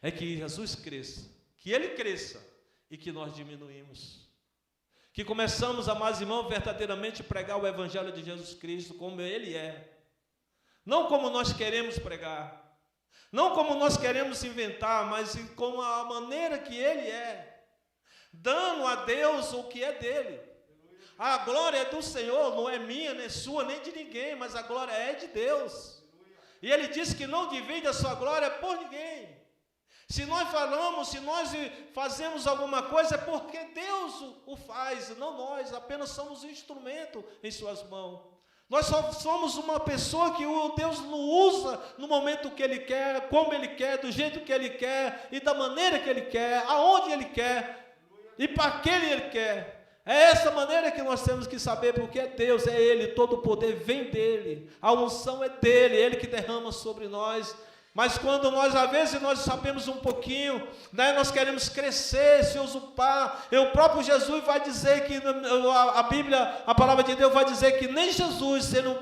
É que Jesus cresça, que ele cresça e que nós diminuímos. Que começamos, amados irmãos, verdadeiramente pregar o Evangelho de Jesus Cristo como ele é. Não como nós queremos pregar. Não como nós queremos inventar, mas como a maneira que ele é. Dando a Deus o que é dele. A glória é do Senhor, não é minha, nem sua, nem de ninguém, mas a glória é de Deus. E ele disse que não divide a sua glória por ninguém. Se nós falamos, se nós fazemos alguma coisa, é porque Deus o faz, não nós, apenas somos um instrumento em suas mãos. Nós só somos uma pessoa que o Deus não usa no momento que Ele quer, como Ele quer, do jeito que Ele quer, e da maneira que Ele quer, aonde Ele quer, e para que Ele quer. É essa maneira que nós temos que saber, porque é Deus, é Ele, todo o poder vem dEle, a unção é dEle, é Ele que derrama sobre nós. Mas quando nós, às vezes, nós sabemos um pouquinho, né, nós queremos crescer, se usurpar, e o próprio Jesus vai dizer que, a Bíblia, a palavra de Deus vai dizer que nem Jesus, sendo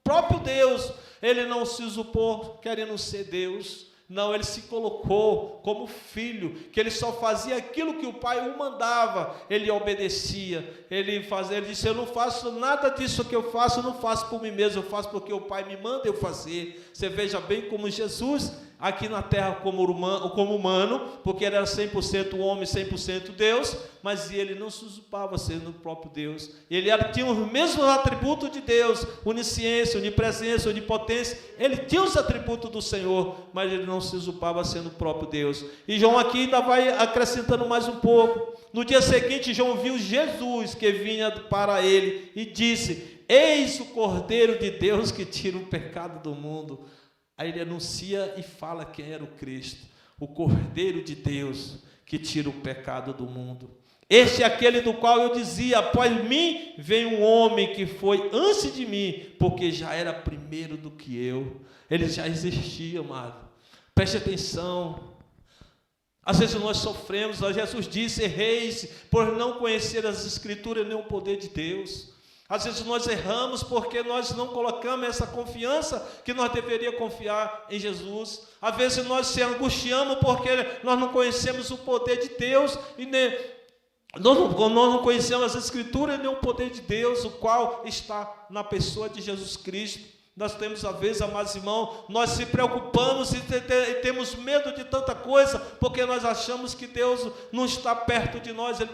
próprio Deus. Ele não se usurpou querendo ser Deus. Não, ele se colocou como filho, que ele só fazia aquilo que o pai o mandava, ele obedecia, ele disse, eu não faço nada disso que eu faço, eu não faço por mim mesmo, eu faço porque o pai me manda eu fazer. Você veja bem como Jesus, aqui na terra como humano, porque ele era 100% homem, 100% Deus, mas ele não se usurpava sendo o próprio Deus. Ele tinha os mesmos atributos de Deus, onisciência, onipresença, onipotência, ele tinha os atributos do Senhor, mas ele não se usurpava sendo o próprio Deus. E João aqui ainda vai acrescentando mais um pouco. No dia seguinte, João viu Jesus que vinha para ele e disse, eis o Cordeiro de Deus que tira o pecado do mundo. Aí ele anuncia e fala quem era o Cristo, o Cordeiro de Deus que tira o pecado do mundo. Este é aquele do qual eu dizia, após mim vem um homem que foi antes de mim, porque já era primeiro do que eu. Ele já existia, amado. Preste atenção. Às vezes nós sofremos, Jesus disse, erreis por não conhecer as Escrituras nem o poder de Deus. Às vezes nós erramos porque nós não colocamos essa confiança que nós deveríamos confiar em Jesus. Às vezes nós se angustiamos porque nós não conhecemos o poder de Deus e nós não conhecemos as Escrituras nem o poder de Deus, o qual está na pessoa de Jesus Cristo. Nós temos, às vezes, amados irmãos, nós se preocupamos e temos medo de tanta coisa, porque nós achamos que Deus não está perto de nós. Ele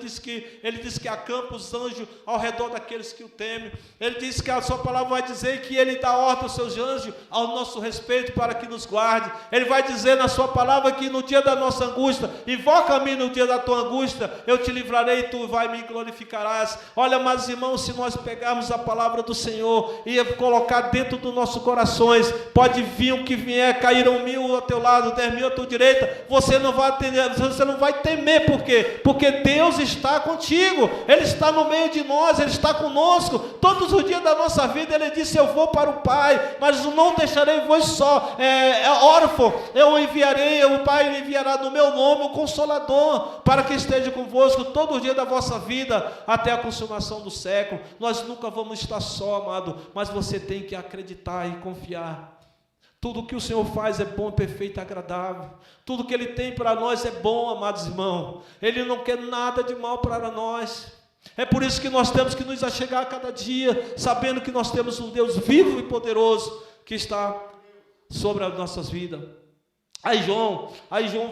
diz que acampa os anjos ao redor daqueles que o temem. Ele diz que a sua palavra vai dizer que ele dá ordem aos seus anjos ao nosso respeito para que nos guarde. Ele vai dizer na sua palavra que no dia da nossa angústia, invoca-me no dia da tua angústia, eu te livrarei e tu vai me glorificarás. Olha, amados irmãos, se nós pegarmos a palavra do Senhor e colocar dentro do nossos corações, pode vir o que vier, caíram 1000 ao teu lado, 10.000 à tua direita, você não vai temer, por quê? Porque Deus está contigo, Ele está no meio de nós, Ele está conosco, todos os dias da nossa vida. Ele disse, eu vou para o Pai, mas não deixarei vós só, órfão, o Pai enviará no meu nome o Consolador, para que esteja convosco todo o dia da vossa vida, até a consumação do século. Nós nunca vamos estar só, amado, mas você tem que acreditar e confiar. Tudo que o Senhor faz é bom, perfeito e agradável. Tudo que Ele tem para nós é bom, amados irmãos. Ele não quer nada de mal para nós. É por isso que nós temos que nos achegar a cada dia, sabendo que nós temos um Deus vivo e poderoso que está sobre as nossas vidas. Aí João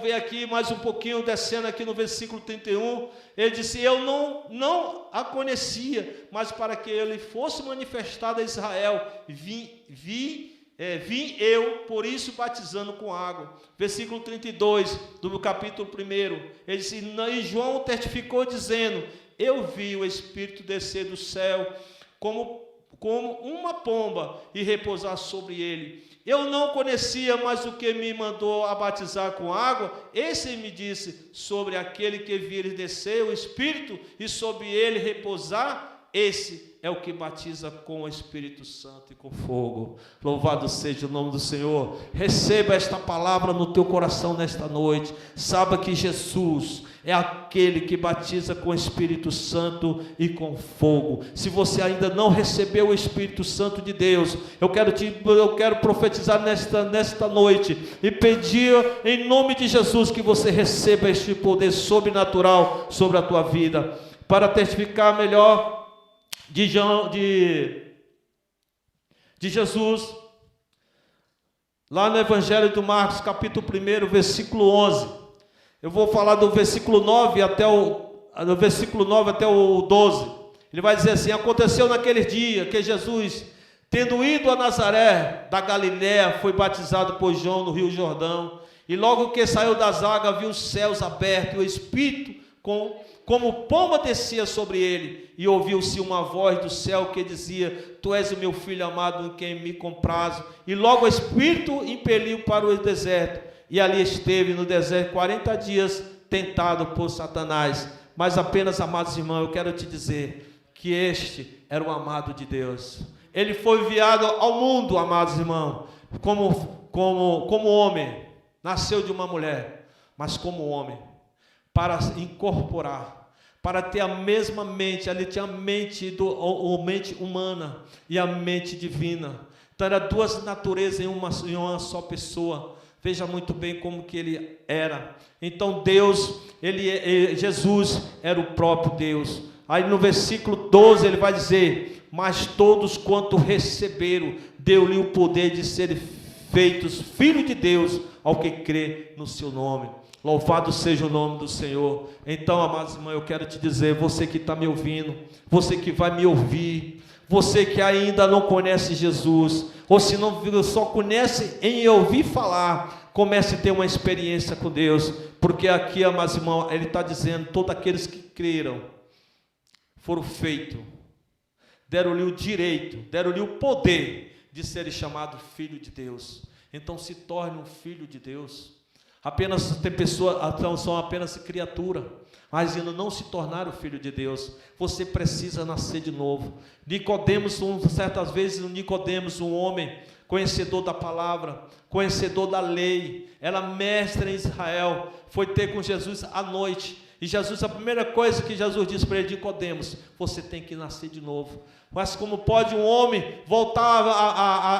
veio aqui mais um pouquinho, descendo aqui no versículo 31, ele disse, eu não a conhecia, mas para que ele fosse manifestado a Israel, vim eu, por isso batizando com água. Versículo 32 do capítulo 1, ele disse, e João testificou dizendo, eu vi o Espírito descer do céu como uma pomba e repousar sobre ele. Eu não conhecia, mas o que me mandou a batizar com água, esse me disse, sobre aquele que vires descer o Espírito e sobre ele repousar, esse é o que batiza com o Espírito Santo e com fogo. Louvado seja o nome do Senhor. Receba esta palavra no teu coração nesta noite. Saiba que Jesus é aquele que batiza com o Espírito Santo e com fogo. Se você ainda não recebeu o Espírito Santo de Deus, eu quero profetizar nesta noite e pedir em nome de Jesus que você receba este poder sobrenatural sobre a tua vida. Para testificar melhor de Jesus, lá no Evangelho de Marcos, capítulo 1, versículo 11. Eu vou falar do versículo 9 até o 12. Ele vai dizer assim: aconteceu naquele dia que Jesus, tendo ido a Nazaré da Galiléia, foi batizado por João no Rio Jordão. E logo que saiu das águas, viu os céus abertos, e o Espírito como pomba descia sobre ele, e ouviu-se uma voz do céu que dizia: Tu és o meu filho amado, em quem me comprazo. E logo o Espírito impeliu para o deserto, e ali esteve no deserto 40 dias, tentado por Satanás. Mas apenas, amados irmãos, eu quero te dizer que este era o amado de Deus. Ele foi enviado ao mundo, amados irmãos, como homem, nasceu de uma mulher, mas como homem, para incorporar, para ter a mesma mente. Ali tinha a mente humana e a mente divina. Então era duas naturezas em uma só pessoa. Veja muito bem como que ele era. Então Jesus era o próprio Deus. Aí no versículo 12 ele vai dizer: mas todos quanto receberam, deu-lhe o poder de serem feitos filhos de Deus ao que crê no seu nome. Louvado seja o nome do Senhor. Então, amados irmãos, eu quero te dizer, você que está me ouvindo, você que vai me ouvir, você que ainda não conhece Jesus, ou se não só conhece em ouvir falar, comece a ter uma experiência com Deus, porque aqui, amados irmãos, ele está dizendo: todos aqueles que creram foram feitos, deram-lhe o direito, deram-lhe o poder de serem chamados filho de Deus. Então se torne um filho de Deus. Apenas tem pessoas, são apenas criatura, mas ainda não se tornaram filho de Deus. Você precisa nascer de novo. Nicodemos, certas vezes, Nicodemos, um homem conhecedor da palavra, conhecedor da lei, era mestre em Israel, foi ter com Jesus à noite. E Jesus, a primeira coisa que Jesus disse para ele: Nicodemos, você tem que nascer de novo. Mas como pode um homem voltar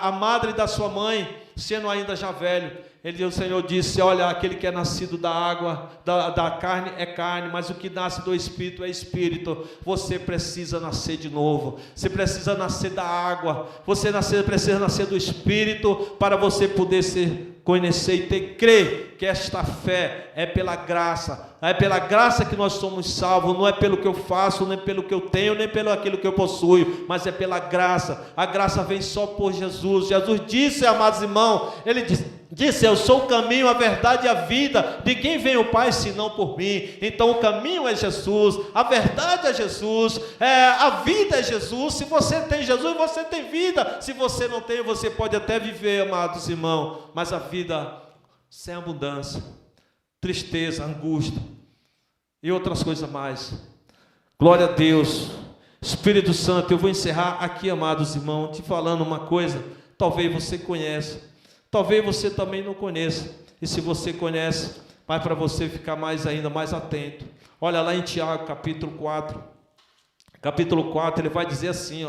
à madre da sua mãe, sendo ainda já velho? O Senhor disse: olha, aquele que é nascido da água, da carne é carne, mas o que nasce do Espírito é Espírito. Você precisa nascer de novo, você precisa nascer da água, você precisa nascer do Espírito, para você poder conhecer e crer que esta fé é pela graça que nós somos salvos, não é pelo que eu faço, nem pelo que eu tenho, nem pelo aquilo que eu possuo, mas é pela graça. A graça vem só por Jesus. Jesus disse, amados irmãos, ele disse: eu sou o caminho, a verdade e a vida, ninguém vem ao Pai senão por mim. Então o caminho é Jesus, a verdade é Jesus, a vida é Jesus. Se você tem Jesus, você tem vida. Se você não tem, você pode até viver, amados irmãos, mas a vida sem abundância, tristeza, angústia e outras coisas mais. Glória a Deus. Espírito Santo, eu vou encerrar aqui, amados irmãos, te falando uma coisa, talvez você conheça, talvez você também não conheça, e se você conhece, vai para você ficar ainda mais atento. Olha lá em Tiago, capítulo 4, ele vai dizer assim,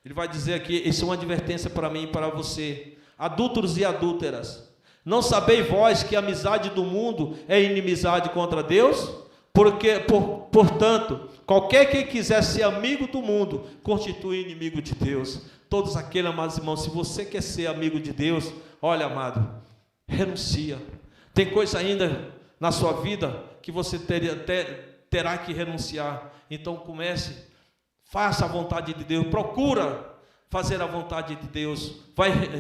ele vai dizer aqui, isso é uma advertência para mim e para você: adúlteros e adúlteras, não sabeis vós que a amizade do mundo é inimizade contra Deus? Portanto, qualquer que quiser ser amigo do mundo, constitui inimigo de Deus. Todos aqueles, amados irmãos, se você quer ser amigo de Deus, olha, amado, renuncia. Tem coisa ainda na sua vida que você terá que renunciar. Então comece, faça a vontade de Deus, procura fazer a vontade de Deus,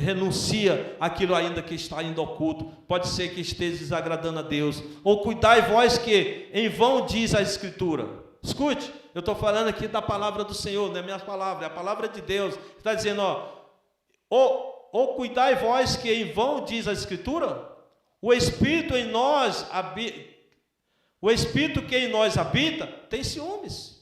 renuncia aquilo ainda que está ainda oculto, pode ser que esteja desagradando a Deus, ou cuidai vós que em vão diz a Escritura. Escute, eu estou falando aqui da palavra do Senhor, não é minha palavra, é a palavra de Deus. Está dizendo, ou cuidai vós que em vão diz a Escritura, o Espírito em nós o Espírito que em nós habita tem ciúmes.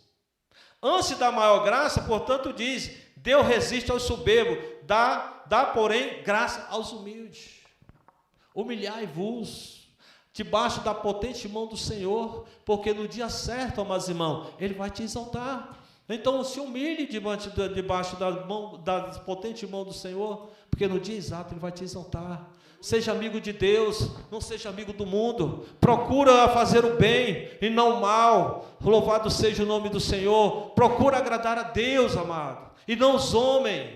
Antes da maior graça, portanto, diz: Deus resiste aos soberbos, dá, porém, graça aos humildes. Humilhai-vos debaixo da potente mão do Senhor, porque no dia certo, amados irmãos, Ele vai te exaltar. Então, se humilhe debaixo da potente mão do Senhor, porque no dia exato Ele vai te exaltar. Seja amigo de Deus, não seja amigo do mundo. Procura fazer o bem e não o mal. Louvado seja o nome do Senhor. Procura agradar a Deus, amado, e não os homens.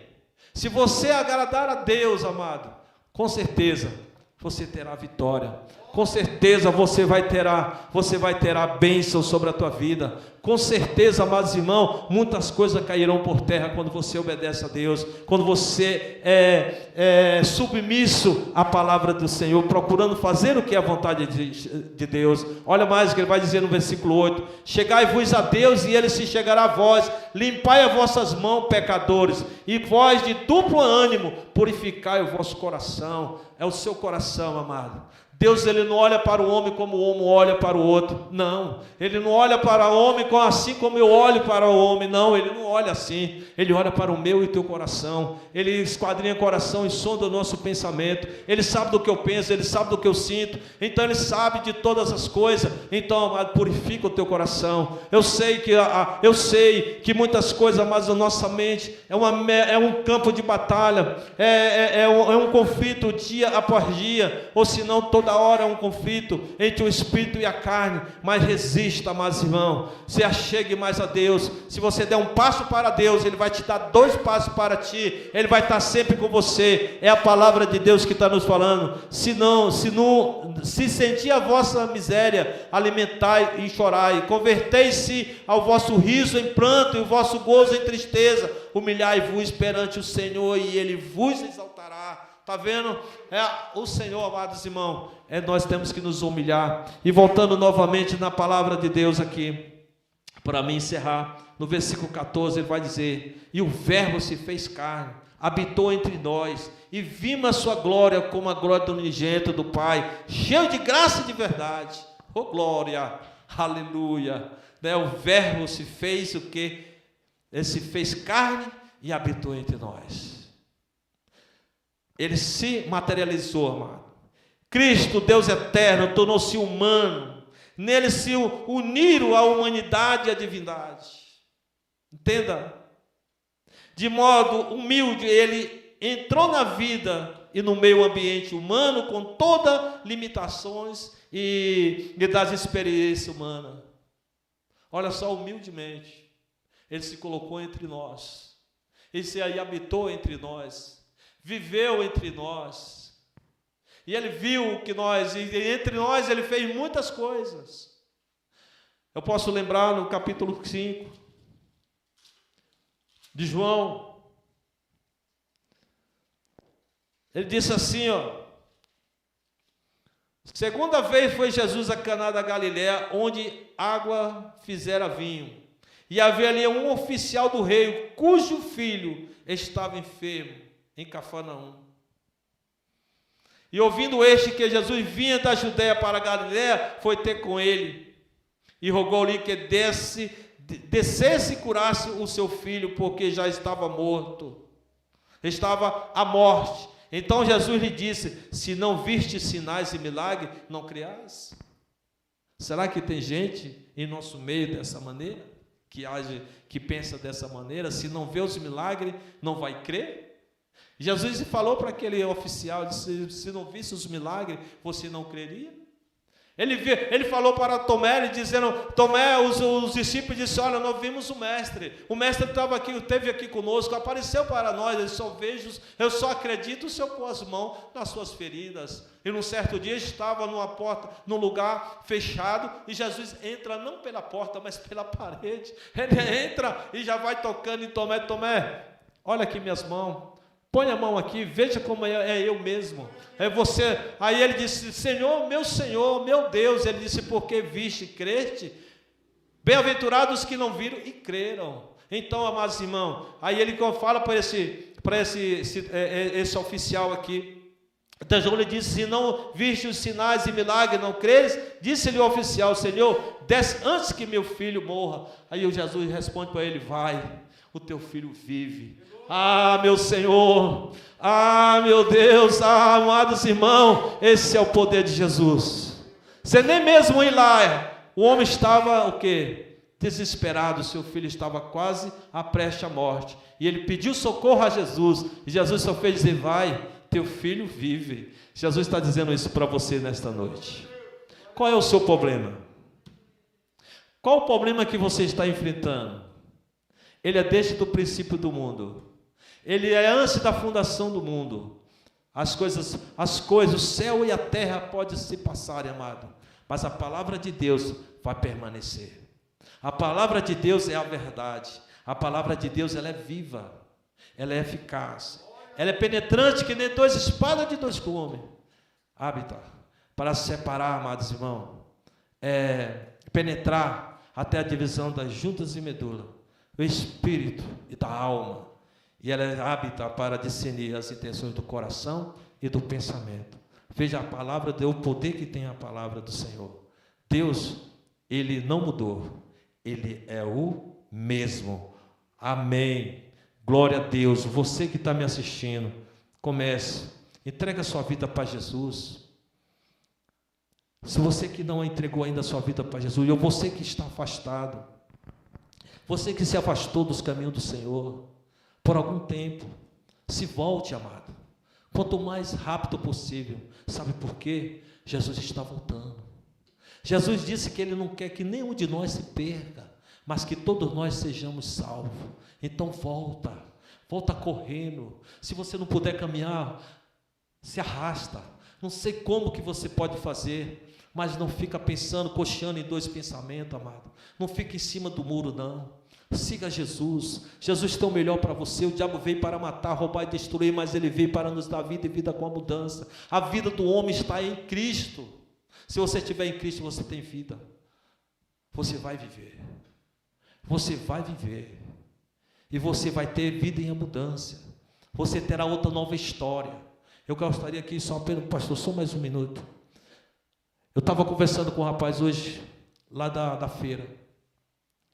Se você agradar a Deus, amado, com certeza você terá vitória. Com certeza você vai ter a bênção sobre a tua vida. Com certeza, amados irmãos, muitas coisas cairão por terra quando você obedece a Deus, quando você é submisso à palavra do Senhor, procurando fazer o que é a vontade de Deus. Olha mais o que ele vai dizer no versículo 8: chegai-vos a Deus e Ele se chegará a vós, limpai as vossas mãos, pecadores, e vós de duplo ânimo, purificai o vosso coração. É o seu coração, amado. Deus, ele não olha para o homem como o homem olha para o outro, não. Ele não olha para o homem assim como eu olho para o homem, não. Ele não olha assim. Ele olha para o meu e teu coração. Ele esquadrinha o coração e sonda o nosso pensamento. Ele sabe do que eu penso, ele sabe do que eu sinto. Então ele sabe de todas as coisas. Então, amado, purifica o teu coração. Eu sei que muitas coisas, mas a nossa mente é um campo de batalha, é um conflito dia após dia, ou senão toda hora é um conflito entre o espírito e a carne. Mas resista, amados irmãos, se achegue mais a Deus. Se você der um passo para Deus, Ele vai te dar 2 passos para ti. Ele vai estar sempre com você. É a palavra de Deus que está nos falando. Se sentir a vossa miséria, alimentai e chorai, convertei-se ao vosso riso em pranto e o vosso gozo em tristeza, humilhai-vos perante o Senhor e Ele vos exaltará. Está vendo? O Senhor, amados irmãos, nós temos que nos humilhar. E voltando novamente na palavra de Deus aqui, para mim encerrar, no versículo 14 ele vai dizer: e o verbo se fez carne, habitou entre nós, e vimos a sua glória como a glória do unigênito do Pai, cheio de graça e de verdade. Oh glória, aleluia, né? O verbo se fez o quê? Ele se fez carne e habitou entre nós. Ele se materializou, amado. Cristo, Deus eterno, tornou-se humano. Nele se uniram a humanidade e a divindade. Entenda? De modo humilde, ele entrou na vida e no meio ambiente humano com todas limitações e das experiências humanas. Olha só, humildemente, ele se colocou entre nós. Ele se aí habitou entre nós. Viveu entre nós, e ele viu que entre nós ele fez muitas coisas. Eu posso lembrar no capítulo 5 de João, ele disse assim, segunda vez foi Jesus a Caná da Galileia, onde água fizera vinho, e havia ali um oficial do rei, cujo filho estava enfermo, em Cafarnaum. E ouvindo este que Jesus vinha da Judeia para a Galileia, foi ter com ele, e rogou-lhe que descesse e curasse o seu filho, porque já estava morto, estava à morte. Então Jesus lhe disse: se não viste sinais e milagres, não creais? Será que tem gente em nosso meio dessa maneira, que age, que pensa dessa maneira? Se não vê os milagres, não vai crer? Jesus falou para aquele oficial, disse: se não visse os milagres, você não creria? Ele falou para Tomé, dizendo: Tomé, os discípulos disseram: olha, nós vimos o mestre esteve aqui conosco, apareceu para nós, eu só acredito se eu pôr as mãos nas suas feridas. E num certo dia estava numa porta, num lugar fechado, e Jesus entra não pela porta, mas pela parede. Ele entra e já vai tocando em Tomé: Tomé, olha aqui minhas mãos. Põe a mão aqui, veja como é eu mesmo. É você. Aí ele disse: Senhor, meu Deus. Ele disse: porque viste e creste? Bem-aventurados que não viram e creram. Então, amados irmãos, aí ele fala para esse oficial aqui. Então João lhe disse: se não viste os sinais e milagres, não creres? Disse-lhe o oficial: Senhor, desce antes que meu filho morra. Aí o Jesus responde para ele: vai, o teu filho vive. Ah, meu Senhor, ah, meu Deus, ah, amados irmãos, esse é o poder de Jesus. Você nem mesmo ir lá, o homem estava o quê? Desesperado, seu filho estava quase à prestes à morte, e ele pediu socorro a Jesus, e Jesus só fez dizer: vai, teu filho vive. Jesus está dizendo isso para você nesta noite. Qual é o seu problema? Qual o problema que você está enfrentando? Ele é desde o princípio do mundo. Ele é antes da fundação do mundo. As coisas, o céu e a terra podem se passar, amado, mas a palavra de Deus vai permanecer. A palavra de Deus é a verdade. A palavra de Deus, ela é viva, ela é eficaz, ela é penetrante que nem 2 espadas de 2 gumes. Hábita para separar, amados irmãos, penetrar até a divisão das juntas e medula, do espírito e da alma. E ela é hábita para discernir as intenções do coração e do pensamento. Veja a palavra, o poder que tem a palavra do Senhor. Deus, Ele não mudou. Ele é o mesmo. Amém. Glória a Deus. Você que está me assistindo, comece. Entrega a sua vida para Jesus. Se você que não entregou ainda a sua vida para Jesus, ou você que está afastado, você que se afastou dos caminhos do Senhor por algum tempo, se volte, amado. Quanto mais rápido possível. Sabe por quê? Jesus está voltando. Jesus disse que Ele não quer que nenhum de nós se perca, mas que todos nós sejamos salvos. Então volta correndo. Se você não puder caminhar, se arrasta. Não sei como que você pode fazer, mas não fica pensando, cocheando em dois pensamentos, amado. Não fica em cima do muro, não. Siga Jesus. Jesus tem o melhor para você. O diabo veio para matar, roubar e destruir, mas Ele veio para nos dar vida e vida com abundância. A vida do homem está em Cristo. Se você estiver em Cristo, você tem vida. Você vai viver. Você vai viver. E você vai ter vida em abundância. Você terá outra nova história. Eu gostaria aqui só apenas, pastor, só mais um minuto. Eu estava conversando com um rapaz hoje, lá da feira.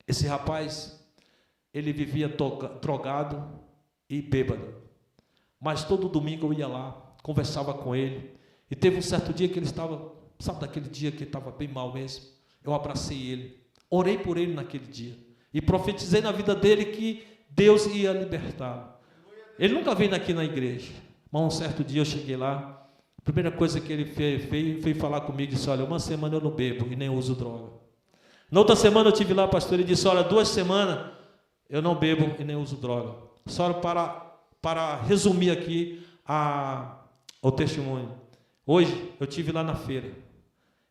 Esse rapaz, ele vivia drogado e bêbado. Mas todo domingo eu ia lá, conversava com ele. E teve um certo dia que ele estava, sabe daquele dia que ele estava bem mal mesmo? Eu abracei ele, orei por ele naquele dia. E profetizei na vida dele que Deus ia libertá-lo. Ele nunca veio aqui na igreja. Mas um certo dia eu cheguei lá, a primeira coisa que ele fez falar comigo, disse, olha, uma semana eu não bebo e nem uso droga. Na outra semana eu estive lá, pastor, ele disse, olha, 2 semanas eu não bebo e nem uso droga. Só para resumir aqui o testemunho. Hoje eu estive lá na feira.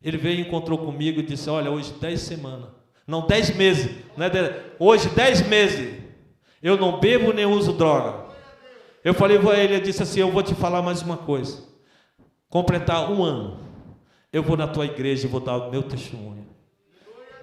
Ele veio e encontrou comigo e disse, olha, hoje 10 semanas, não 10 meses, não é hoje 10 meses, eu não bebo nem uso droga. Eu falei para ele, ele disse assim, eu vou te falar mais uma coisa. Completar 1 ano, eu vou na tua igreja e vou dar o meu testemunho.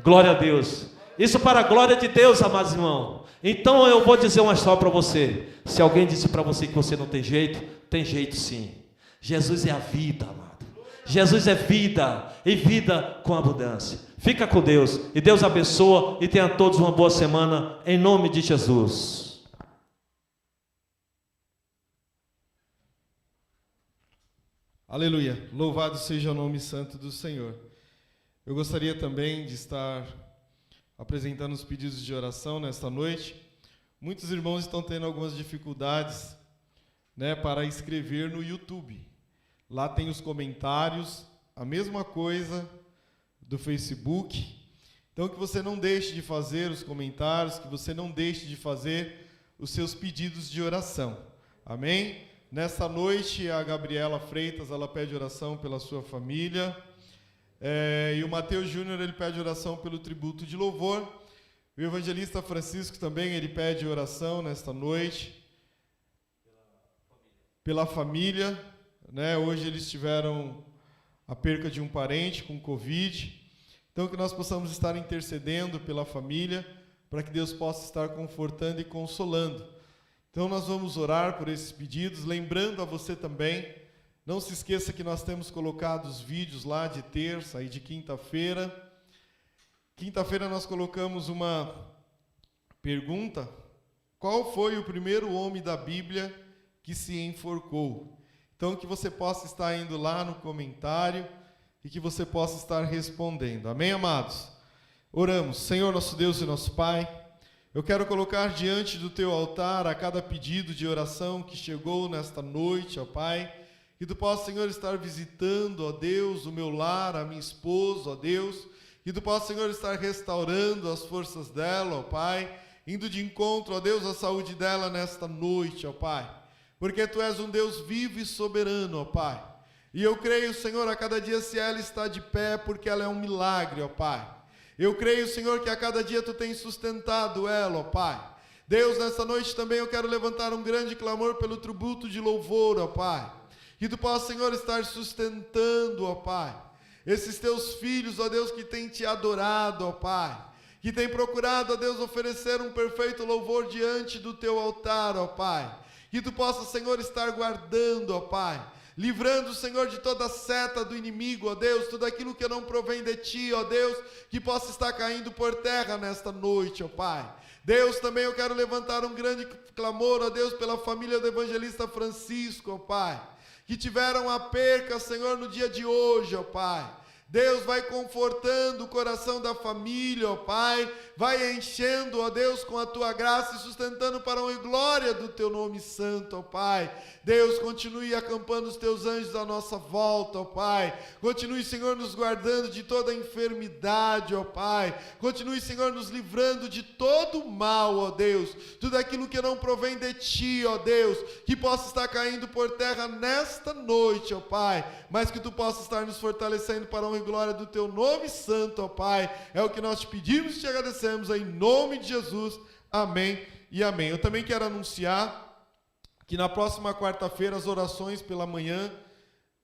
Glória a Deus. Isso para a glória de Deus, amados irmãos. Então eu vou dizer uma história para você. Se alguém disse para você que você não tem jeito sim. Jesus é a vida, amado. Jesus é vida, e vida com abundância. Fica com Deus, e Deus abençoa, e tenha todos uma boa semana, em nome de Jesus. Aleluia, louvado seja o nome santo do Senhor. Eu gostaria também de estar apresentando os pedidos de oração nesta noite. Muitos irmãos estão tendo algumas dificuldades, para escrever no YouTube. Lá tem os comentários, a mesma coisa do Facebook. Então que você não deixe de fazer os comentários, que você não deixe de fazer os seus pedidos de oração. Amém? Nesta noite, a Gabriela Freitas, ela pede oração pela sua família. E o Mateus Júnior, ele pede oração pelo tributo de louvor. O evangelista Francisco também, ele pede oração nesta noite. Pela família. Hoje eles tiveram a perca de um parente com Covid. Então que nós possamos estar intercedendo pela família, para que Deus possa estar confortando e consolando. Então nós vamos orar por esses pedidos, lembrando a você também, não se esqueça que nós temos colocado os vídeos lá de terça e de quinta-feira. Quinta-feira nós colocamos uma pergunta: qual foi o primeiro homem da Bíblia que se enforcou? Então que você possa estar indo lá no comentário e que você possa estar respondendo. Amém, amados? Oramos. Senhor, nosso Deus e nosso Pai, eu quero colocar diante do Teu altar a cada pedido de oração que chegou nesta noite, ó Pai, que Tu possa, Senhor, estar visitando, ó Deus, o meu lar, a minha esposa, ó Deus, que Tu possa, Senhor, estar restaurando as forças dela, ó Pai, indo de encontro, ó Deus, à saúde dela nesta noite, ó Pai, porque Tu és um Deus vivo e soberano, ó Pai, e eu creio, Senhor, a cada dia se ela está de pé, porque ela é um milagre, ó Pai. Eu creio, Senhor, que a cada dia Tu tens sustentado ela, ó Pai. Deus, nessa noite também eu quero levantar um grande clamor pelo tributo de louvor, ó Pai. Que Tu possa, Senhor, estar sustentando, ó Pai, esses Teus filhos, ó Deus, que têm Te adorado, ó Pai. Que têm procurado, ó Deus, oferecer um perfeito louvor diante do Teu altar, ó Pai. Que Tu possa, Senhor, estar guardando, ó Pai, livrando, Senhor, de toda seta do inimigo, ó Deus, tudo aquilo que não provém de Ti, ó Deus, que possa estar caindo por terra nesta noite, ó Pai. Deus, também eu quero levantar um grande clamor, ó Deus, pela família do evangelista Francisco, ó Pai, que tiveram a perca, Senhor, no dia de hoje, ó Pai. Deus, vai confortando o coração da família, ó Pai, vai enchendo, ó Deus, com a Tua graça e sustentando para a honra e glória do Teu nome santo, ó Pai. Deus, continue acampando os Teus anjos à nossa volta, ó Pai. Continue, Senhor, nos guardando de toda enfermidade, ó Pai. Continue, Senhor, nos livrando de todo o mal, ó Deus. Tudo aquilo que não provém de Ti, ó Deus, que possa estar caindo por terra nesta noite, ó Pai. Mas que Tu possa estar nos fortalecendo para a honra e glória do Teu nome santo, ó Pai. É o que nós te pedimos e te agradecemos em nome de Jesus. Amém e amém. Eu também quero anunciar que na próxima quarta-feira as orações pela manhã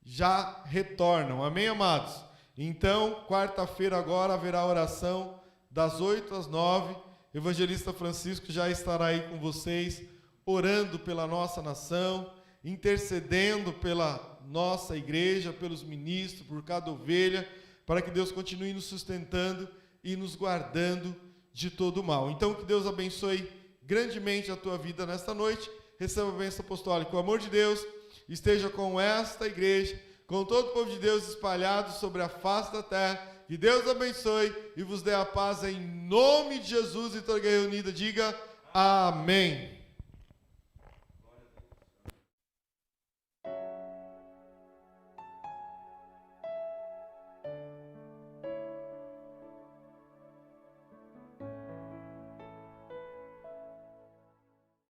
já retornam. Amém, amados? Então, quarta-feira agora haverá oração das 8 às 9. O evangelista Francisco já estará aí com vocês, orando pela nossa nação, intercedendo pela nossa igreja, pelos ministros, por cada ovelha, para que Deus continue nos sustentando e nos guardando de todo o mal. Então, que Deus abençoe grandemente a tua vida nesta noite. Receba a bênção apostólica. O amor de Deus esteja com esta igreja, com todo o povo de Deus espalhado sobre a face da terra. Que Deus abençoe e vos dê a paz em nome de Jesus. E toda a igreja reunida diga amém.